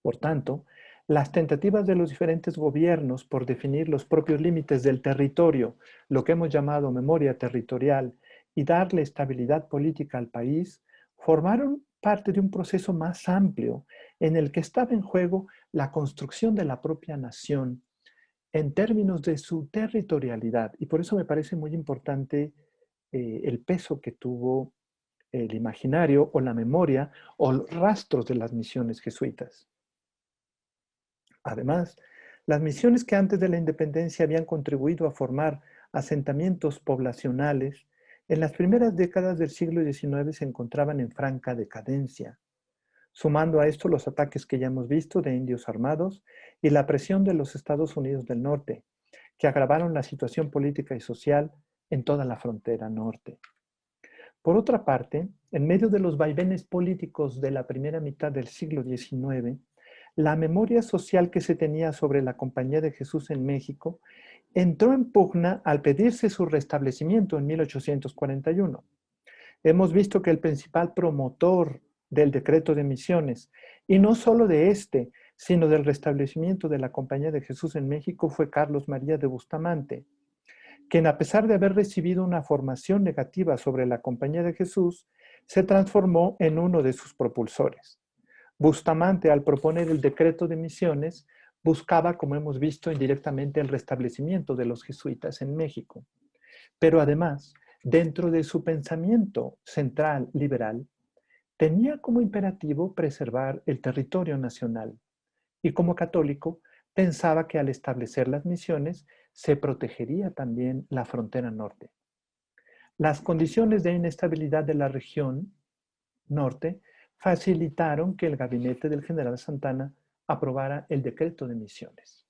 Por tanto, las tentativas de los diferentes gobiernos por definir los propios límites del territorio, lo que hemos llamado memoria territorial, y darle estabilidad política al país, formaron parte de un proceso más amplio en el que estaba en juego la construcción de la propia nación en términos de su territorialidad. Y por eso me parece muy importante el peso que tuvo el imaginario o la memoria o los rastros de las misiones jesuitas. Además, las misiones que antes de la independencia habían contribuido a formar asentamientos poblacionales, en las primeras décadas del siglo XIX se encontraban en franca decadencia, sumando a esto los ataques que ya hemos visto de indios armados y la presión de los Estados Unidos del Norte, que agravaron la situación política y social en toda la frontera norte. Por otra parte, en medio de los vaivenes políticos de la primera mitad del siglo XIX, la memoria social que se tenía sobre la Compañía de Jesús en México entró en pugna al pedirse su restablecimiento en 1841. Hemos visto que el principal promotor del decreto de misiones, y no solo de este, sino del restablecimiento de la Compañía de Jesús en México, fue Carlos María de Bustamante, quien, a pesar de haber recibido una formación negativa sobre la Compañía de Jesús, se transformó en uno de sus propulsores. Bustamante, al proponer el decreto de misiones, buscaba, como hemos visto, indirectamente el restablecimiento de los jesuitas en México. Pero además, dentro de su pensamiento central liberal, tenía como imperativo preservar el territorio nacional. Y como católico, pensaba que al establecer las misiones se protegería también la frontera norte. Las condiciones de inestabilidad de la región norte facilitaron que el gabinete del general Santana aprobara el decreto de misiones.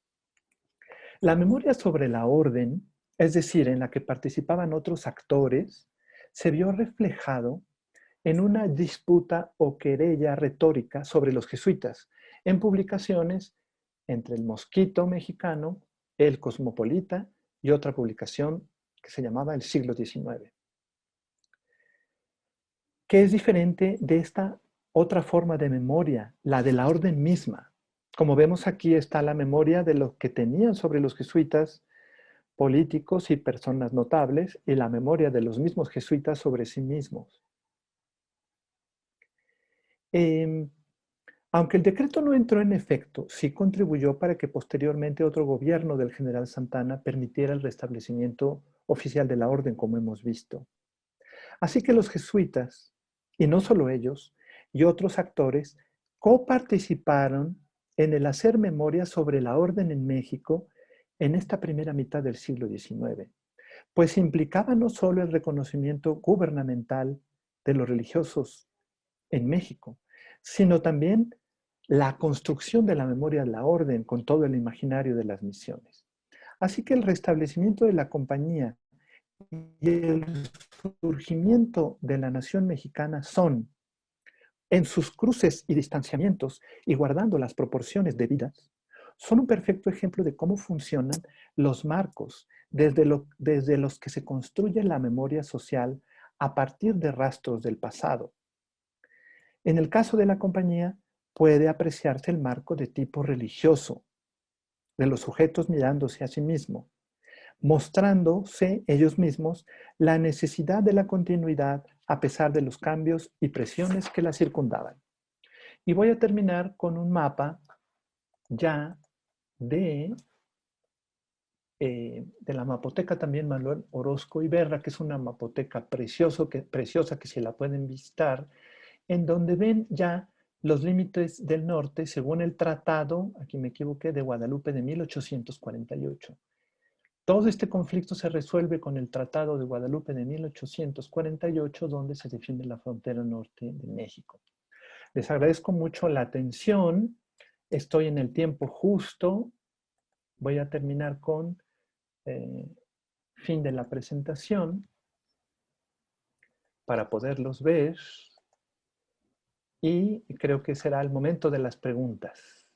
La memoria sobre la orden, es decir, en la que participaban otros actores, se vio reflejado en una disputa o querella retórica sobre los jesuitas, en publicaciones entre el Mosquito Mexicano, el Cosmopolita y otra publicación que se llamaba El Siglo XIX. ¿Qué es diferente de esta otra forma de memoria, la de la orden misma? Como vemos aquí está la memoria de lo que tenían sobre los jesuitas políticos y personas notables y la memoria de los mismos jesuitas sobre sí mismos. Aunque el decreto no entró en efecto, sí contribuyó para que posteriormente otro gobierno del general Santana permitiera el restablecimiento oficial de la orden, como hemos visto. Así que los jesuitas, y no solo ellos, y otros actores, coparticiparon en el hacer memoria sobre la orden en México en esta primera mitad del siglo XIX, pues implicaba no solo el reconocimiento gubernamental de los religiosos en México, sino también la construcción de la memoria de la orden con todo el imaginario de las misiones. Así que el restablecimiento de la compañía y el surgimiento de la nación mexicana son, en sus cruces y distanciamientos y guardando las proporciones debidas, son un perfecto ejemplo de cómo funcionan los marcos desde los que se construye la memoria social a partir de rastros del pasado. En el caso de la compañía, puede apreciarse el marco de tipo religioso, de los sujetos mirándose a sí mismos, mostrándose ellos mismos la necesidad de la continuidad a pesar de los cambios y presiones que la circundaban. Y voy a terminar con un mapa ya de la mapoteca también Manuel Orozco Iberra, que es una mapoteca preciosa que si la pueden visitar, en donde ven ya los límites del norte según el tratado, aquí me equivoqué, de Guadalupe de 1848. Todo este conflicto se resuelve con el Tratado de Guadalupe de 1848, donde se define la frontera norte de México. Les agradezco mucho la atención. Estoy en el tiempo justo. Voy a terminar con fin de la presentación para poderlos ver. Y creo que será el momento de las preguntas.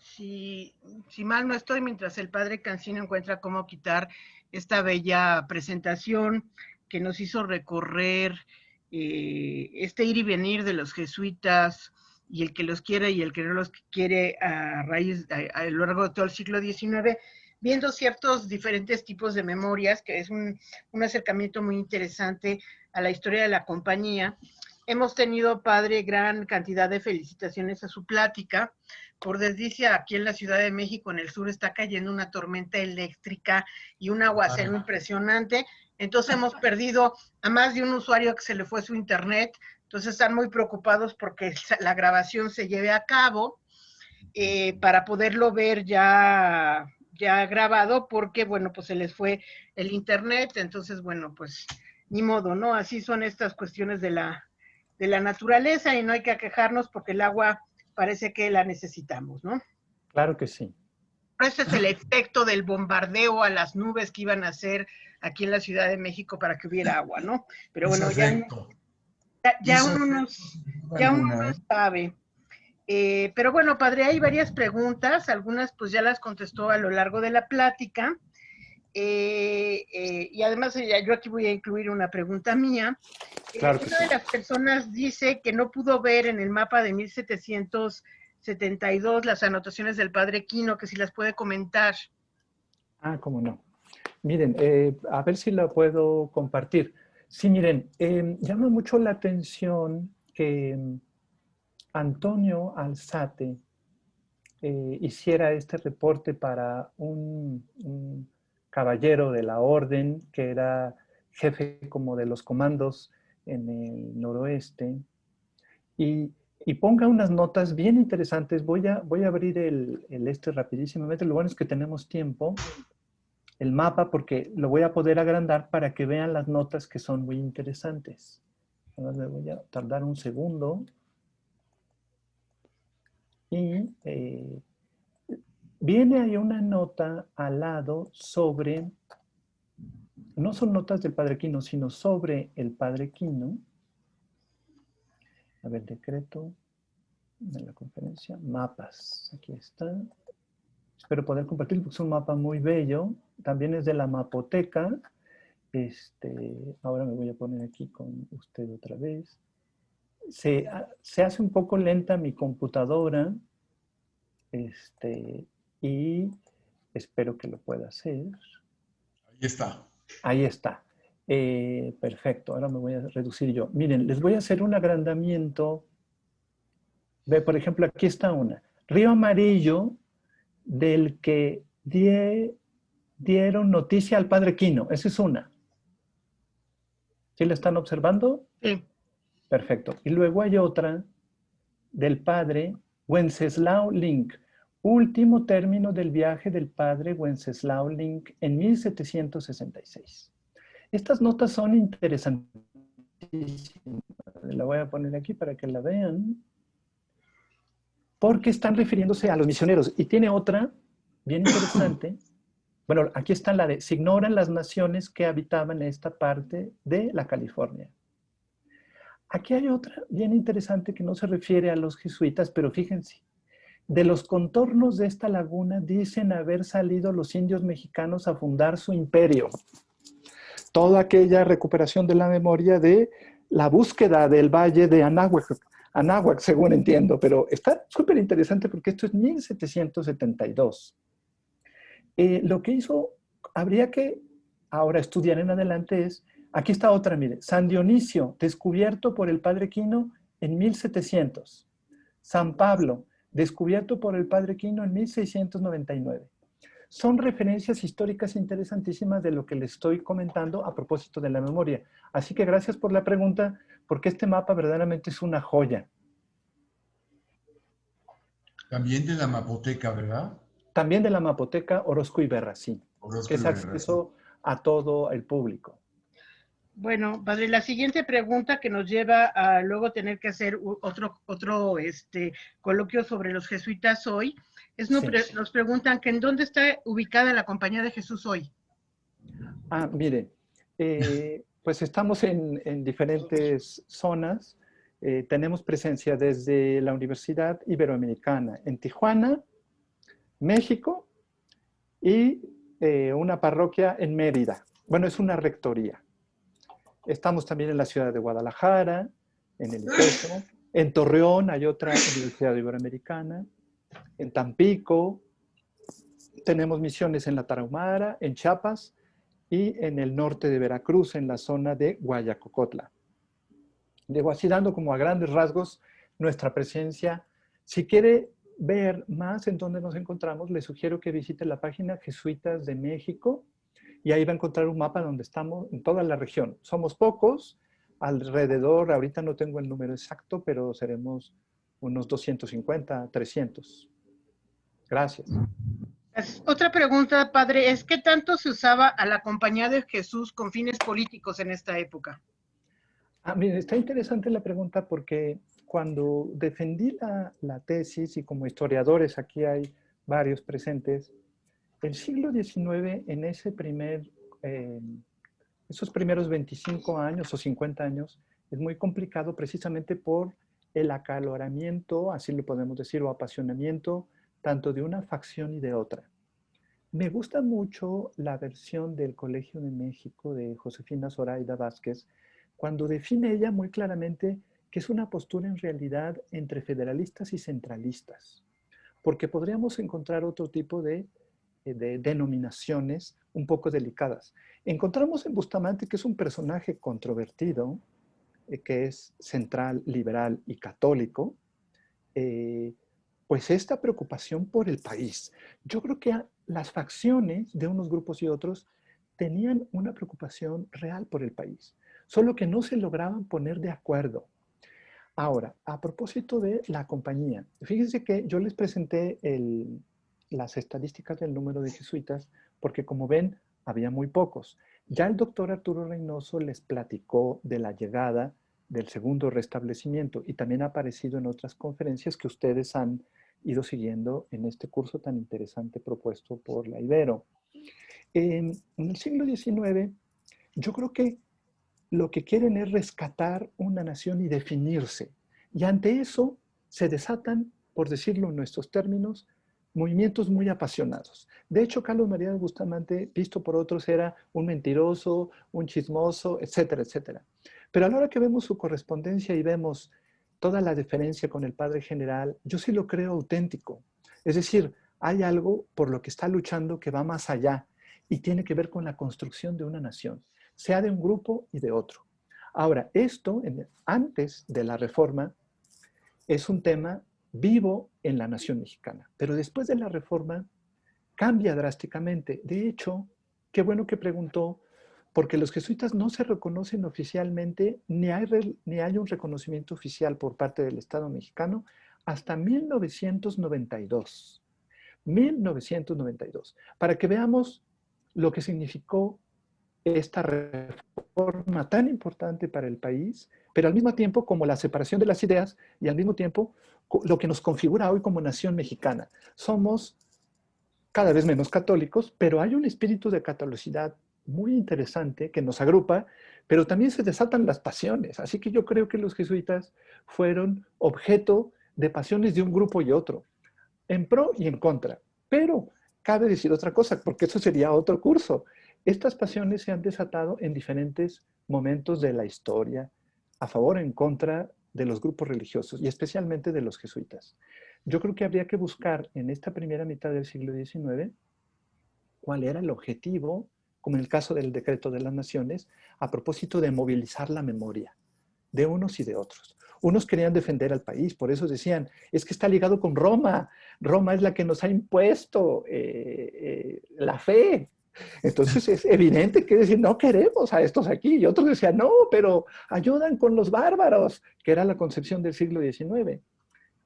Si mal no estoy, mientras el padre Cancino encuentra cómo quitar esta bella presentación que nos hizo recorrer este ir y venir de los jesuitas y el que los quiere y el que no los quiere a lo largo de todo el siglo XIX, viendo ciertos diferentes tipos de memorias, que es un acercamiento muy interesante a la historia de la compañía. Hemos tenido, padre, gran cantidad de felicitaciones a su plática. Por desdicha, aquí en la Ciudad de México, en el sur, está cayendo una tormenta eléctrica y un aguacero impresionante. Entonces hemos perdido a más de un usuario que se le fue su internet. Entonces están muy preocupados porque la grabación se lleve a cabo para poderlo ver ya grabado, porque, bueno, pues se les fue el internet. Entonces, bueno, pues ni modo, ¿no? Así son estas cuestiones de la naturaleza y no hay que aquejarnos porque el agua parece que la necesitamos, ¿no? Claro que sí. Ese es el efecto del bombardeo a las nubes que iban a hacer aquí en la Ciudad de México para que hubiera agua, ¿no? Pero bueno, ya uno no sabe. Pero bueno, padre, hay varias preguntas, algunas pues ya las contestó a lo largo de la plática. Y además yo aquí voy a incluir una pregunta mía. Claro que una de las personas dice que no pudo ver en el mapa de 1772 las anotaciones del padre Quino, que si las puede comentar. Ah, cómo no. Miren, a ver si la puedo compartir. Sí, miren, llama mucho la atención que Antonio Alzate hiciera este reporte para un caballero de la orden que era jefe como de los comandos en el noroeste y ponga unas notas bien interesantes. Voy a abrir el rapidísimamente. Lo bueno es que tenemos tiempo, el mapa, porque lo voy a poder agrandar para que vean las notas que son muy interesantes. Ahora me voy a tardar un segundo. Y viene ahí una nota al lado sobre, no son notas del padre Quino, sino sobre el padre Quino. A ver, decreto de la conferencia, mapas, aquí está. Espero poder compartir porque es un mapa muy bello. También es de la mapoteca. Ahora me voy a poner aquí con usted otra vez. Se hace un poco lenta mi computadora. Y espero que lo pueda hacer. Ahí está. Ahí está. Perfecto. Ahora me voy a reducir yo. Miren, les voy a hacer un agrandamiento. Ve, por ejemplo, aquí está una. Río Amarillo, del que dieron noticia al padre Quino. Esa es una. ¿Sí la están observando? Sí. Perfecto. Y luego hay otra del padre Wenceslao Link. Último término del viaje del padre Wenceslao Link en 1766. Estas notas son interesantísimas. La voy a poner aquí para que la vean. Porque están refiriéndose a los misioneros. Y tiene otra bien interesante. Bueno, aquí está la de, se ignoran las naciones que habitaban esta parte de la California. Aquí hay otra bien interesante que no se refiere a los jesuitas, pero fíjense. De los contornos de esta laguna dicen haber salido los indios mexicanos a fundar su imperio. Toda aquella recuperación de la memoria de la búsqueda del valle de Anáhuac, según entiendo, pero está súper interesante porque esto es 1772. Lo que hizo, habría que ahora estudiar en adelante es, aquí está otra, mire, San Dionisio, descubierto por el padre Quino en 1700. San Pablo, descubierto por el padre Quino en 1699. Son referencias históricas interesantísimas de lo que les estoy comentando a propósito de la memoria. Así que gracias por la pregunta, porque este mapa verdaderamente es una joya. También de la mapoteca, ¿verdad? También de la mapoteca Orozco y Berra, sí. Orozco Que es y Berra, acceso a todo el público. Bueno, padre, la siguiente pregunta que nos lleva a luego tener que hacer otro coloquio sobre los jesuitas hoy, Sí. nos preguntan que en dónde está ubicada la Compañía de Jesús hoy. Mire, pues estamos en diferentes zonas. Tenemos presencia desde la Universidad Iberoamericana en Tijuana, México, y una parroquia en Mérida. Bueno, es una rectoría. Estamos también en la ciudad de Guadalajara, en el ITESO. En Torreón hay otra Universidad Iberoamericana. En Tampico. Tenemos misiones en la Tarahumara, en Chiapas y en el norte de Veracruz, en la zona de Guayacocotla. Digo, así dando como a grandes rasgos nuestra presencia. Si quiere ver más en dónde nos encontramos, le sugiero que visite la página Jesuitas de México y ahí va a encontrar un mapa donde estamos en toda la región. Somos pocos, alrededor, ahorita no tengo el número exacto, pero seremos unos 250, 300. Gracias. Otra pregunta, padre, es ¿qué tanto se usaba a la Compañía de Jesús con fines políticos en esta época? Mire, está interesante la pregunta porque cuando defendí la tesis, y como historiadores aquí hay varios presentes, el siglo XIX en esos primeros 25 años o 50 años es muy complicado precisamente por el acaloramiento, así lo podemos decir, o apasionamiento, tanto de una facción y de otra. Me gusta mucho la versión del Colegio de México de Josefina Zoraida Vázquez, cuando define ella muy claramente que es una postura en realidad entre federalistas y centralistas, porque podríamos encontrar otro tipo de denominaciones un poco delicadas. Encontramos en Bustamante que es un personaje controvertido, que es central, liberal y católico, pues esta preocupación por el país. Yo creo que las facciones de unos grupos y otros tenían una preocupación real por el país, solo que no se lograban poner de acuerdo. Ahora, a propósito de la compañía, fíjense que yo les presenté las estadísticas del número de jesuitas, porque como ven, había muy pocos. Ya el doctor Arturo Reynoso les platicó de la llegada del segundo restablecimiento y también ha aparecido en otras conferencias que ustedes han ido siguiendo en este curso tan interesante propuesto por la Ibero. En el siglo XIX, yo creo que lo que quieren es rescatar una nación y definirse. Y ante eso se desatan, por decirlo en nuestros términos, movimientos muy apasionados. De hecho, Carlos María de Bustamante, visto por otros, era un mentiroso, un chismoso, etcétera, etcétera. Pero a la hora que vemos su correspondencia y vemos toda la diferencia con el padre general, yo sí lo creo auténtico. Es decir, hay algo por lo que está luchando que va más allá y tiene que ver con la construcción de una nación, sea de un grupo y de otro. Ahora, esto, antes de la reforma, es un tema vivo en la nación mexicana, pero después de la reforma cambia drásticamente. De hecho, qué bueno que preguntó, porque los jesuitas no se reconocen oficialmente, ni hay un reconocimiento oficial por parte del Estado mexicano hasta 1992. 1992. Para que veamos lo que significó esta reforma tan importante para el país, pero al mismo tiempo como la separación de las ideas y al mismo tiempo lo que nos configura hoy como nación mexicana. Somos cada vez menos católicos, pero hay un espíritu de catolicidad muy interesante que nos agrupa, pero también se desatan las pasiones. Así que yo creo que los jesuitas fueron objeto de pasiones de un grupo y otro, en pro y en contra. Pero cabe decir otra cosa, porque eso sería otro curso. Estas pasiones se han desatado en diferentes momentos de la historia, a favor o en contra de los grupos religiosos y especialmente de los jesuitas. Yo creo que habría que buscar en esta primera mitad del siglo XIX cuál era el objetivo, como en el caso del Decreto de las Naciones, a propósito de movilizar la memoria de unos y de otros. Unos querían defender al país, por eso decían, es que está ligado con Roma. Roma es la que nos ha impuesto la fe. Entonces es evidente que decir, no queremos a estos aquí. Y otros decían, no, pero ayudan con los bárbaros, que era la concepción del siglo XIX.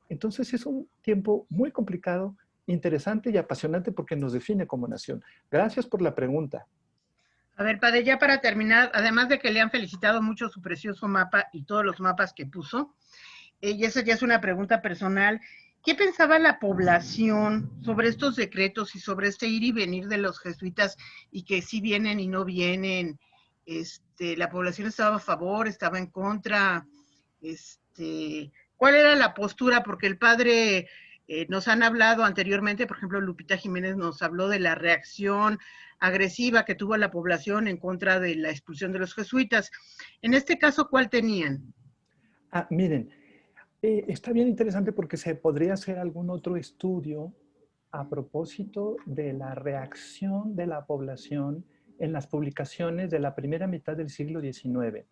Entonces es un tiempo muy complicado, interesante y apasionante porque nos define como nación. Gracias por la pregunta. A ver, padre, ya para terminar, además de que le han felicitado mucho su precioso mapa y todos los mapas que puso, y esa ya es una pregunta personal, ¿qué pensaba la población sobre estos decretos y sobre este ir y venir de los jesuitas y que sí vienen y no vienen? La población estaba a favor, estaba en contra, ¿cuál era la postura? Porque el padre nos han hablado anteriormente, por ejemplo, Lupita Jiménez nos habló de la reacción agresiva que tuvo la población en contra de la expulsión de los jesuitas. En este caso, ¿cuál tenían? Miren, está bien interesante porque se podría hacer algún otro estudio a propósito de la reacción de la población en las publicaciones de la primera mitad del siglo XIX.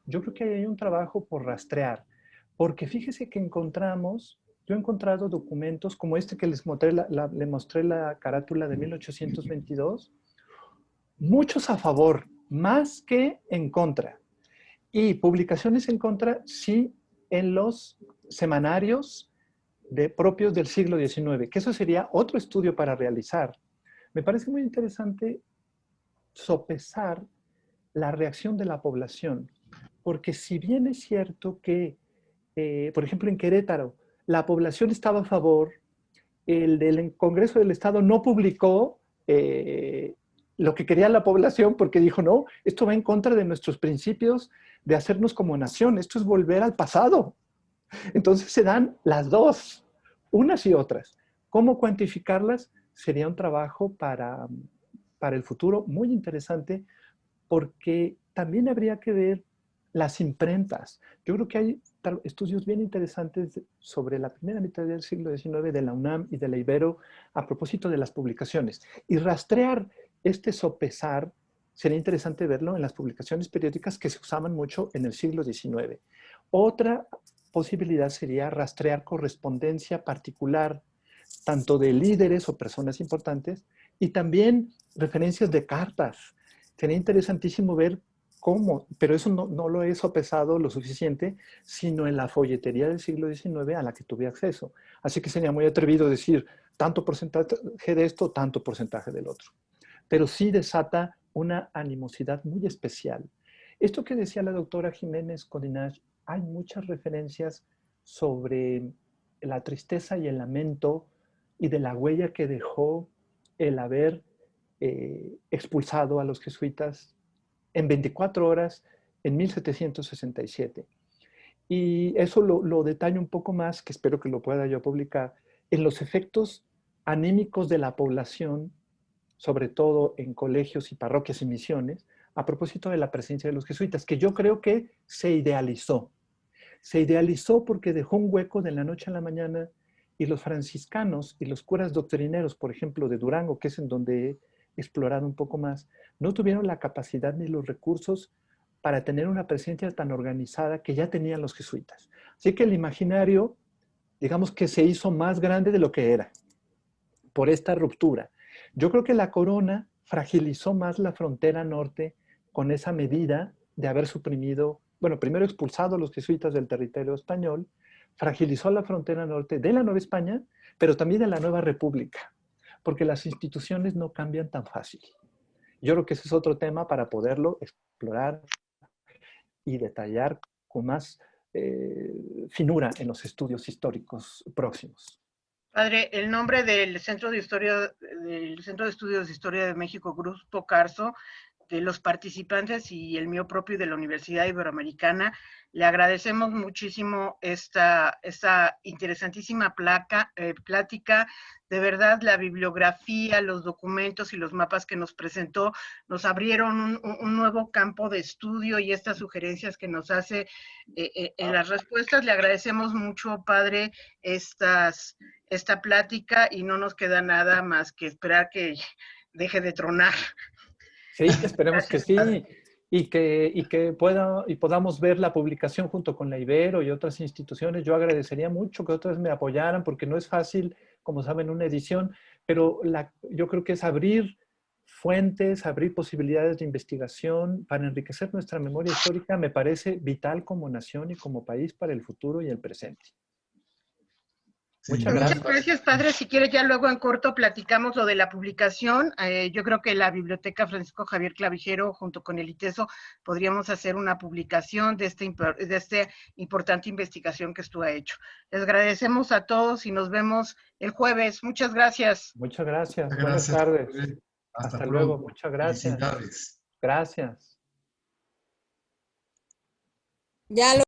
Yo creo que hay un trabajo por rastrear, porque fíjese que yo he encontrado documentos como este que les mostré la carátula de 1822, muchos a favor, más que en contra. Y publicaciones en contra, sí, en los semanarios propios del siglo XIX, que eso sería otro estudio para realizar. Me parece muy interesante sopesar la reacción de la población, porque si bien es cierto que, por ejemplo, en Querétaro, la población estaba a favor, el del Congreso del Estado no publicó lo que quería la población porque dijo, no, esto va en contra de nuestros principios de hacernos como nación, esto es volver al pasado. Entonces se dan las dos, unas y otras. ¿Cómo cuantificarlas? Sería un trabajo para el futuro muy interesante porque también habría que ver las imprentas. Yo creo que hay estudios bien interesantes sobre la primera mitad del siglo XIX de la UNAM y de la Ibero a propósito de las publicaciones. Y rastrear este sopesar, sería interesante verlo en las publicaciones periódicas que se usaban mucho en el siglo XIX. Otra posibilidad sería rastrear correspondencia particular, tanto de líderes o personas importantes, y también referencias de cartas. Sería interesantísimo ver cómo, pero eso no lo he sopesado lo suficiente, sino en la folletería del siglo XIX a la que tuve acceso. Así que sería muy atrevido decir tanto porcentaje de esto, tanto porcentaje del otro. Pero sí desata una animosidad muy especial. Esto que decía la doctora Jiménez Codinach, hay muchas referencias sobre la tristeza y el lamento y de la huella que dejó el haber expulsado a los jesuitas en 24 horas en 1767. Y eso lo detallo un poco más, que espero que lo pueda yo publicar, en los efectos anímicos de la población, sobre todo en colegios y parroquias y misiones, a propósito de la presencia de los jesuitas, que yo creo que se idealizó. Se idealizó porque dejó un hueco de la noche a la mañana y los franciscanos y los curas doctrineros, por ejemplo, de Durango, que es en donde he explorado un poco más, no tuvieron la capacidad ni los recursos para tener una presencia tan organizada que ya tenían los jesuitas. Así que el imaginario, digamos que se hizo más grande de lo que era, por esta ruptura. Yo creo que la corona fragilizó más la frontera norte con esa medida de haber suprimido, bueno, primero expulsado a los jesuitas del territorio español, fragilizó la frontera norte de la Nueva España, pero también de la Nueva República, porque las instituciones no cambian tan fácil. Yo creo que ese es otro tema para poderlo explorar y detallar con más finura en los estudios históricos próximos. Padre, el nombre del Centro de Estudios de Historia de México, Grupo Carso, de los participantes y el mío propio de la Universidad Iberoamericana, le agradecemos muchísimo esta interesantísima plática. De verdad, la bibliografía, los documentos y los mapas que nos presentó nos abrieron un nuevo campo de estudio y estas sugerencias que nos hace en las respuestas. Le agradecemos mucho, padre, esta plática y no nos queda nada más que esperar que deje de tronar. Sí, esperemos que sí, y que podamos ver la publicación junto con la Ibero y otras instituciones. Yo agradecería mucho que otras me apoyaran porque no es fácil, como saben, una edición, pero yo creo que es abrir fuentes, abrir posibilidades de investigación para enriquecer nuestra memoria histórica, me parece vital como nación y como país para el futuro y el presente. Sí, Muchas Muchas gracias. gracias, padre. Si quieres, ya luego en corto platicamos lo de la publicación. Yo creo que la Biblioteca Francisco Javier Clavijero, junto con el ITESO, podríamos hacer una publicación de esta importante investigación que tú has hecho. Les agradecemos a todos y nos vemos el jueves. Muchas gracias. Muchas gracias. Muchas Buenas gracias. tardes. Hasta luego. pronto. Muchas gracias. Felicidades. Gracias. Ya lo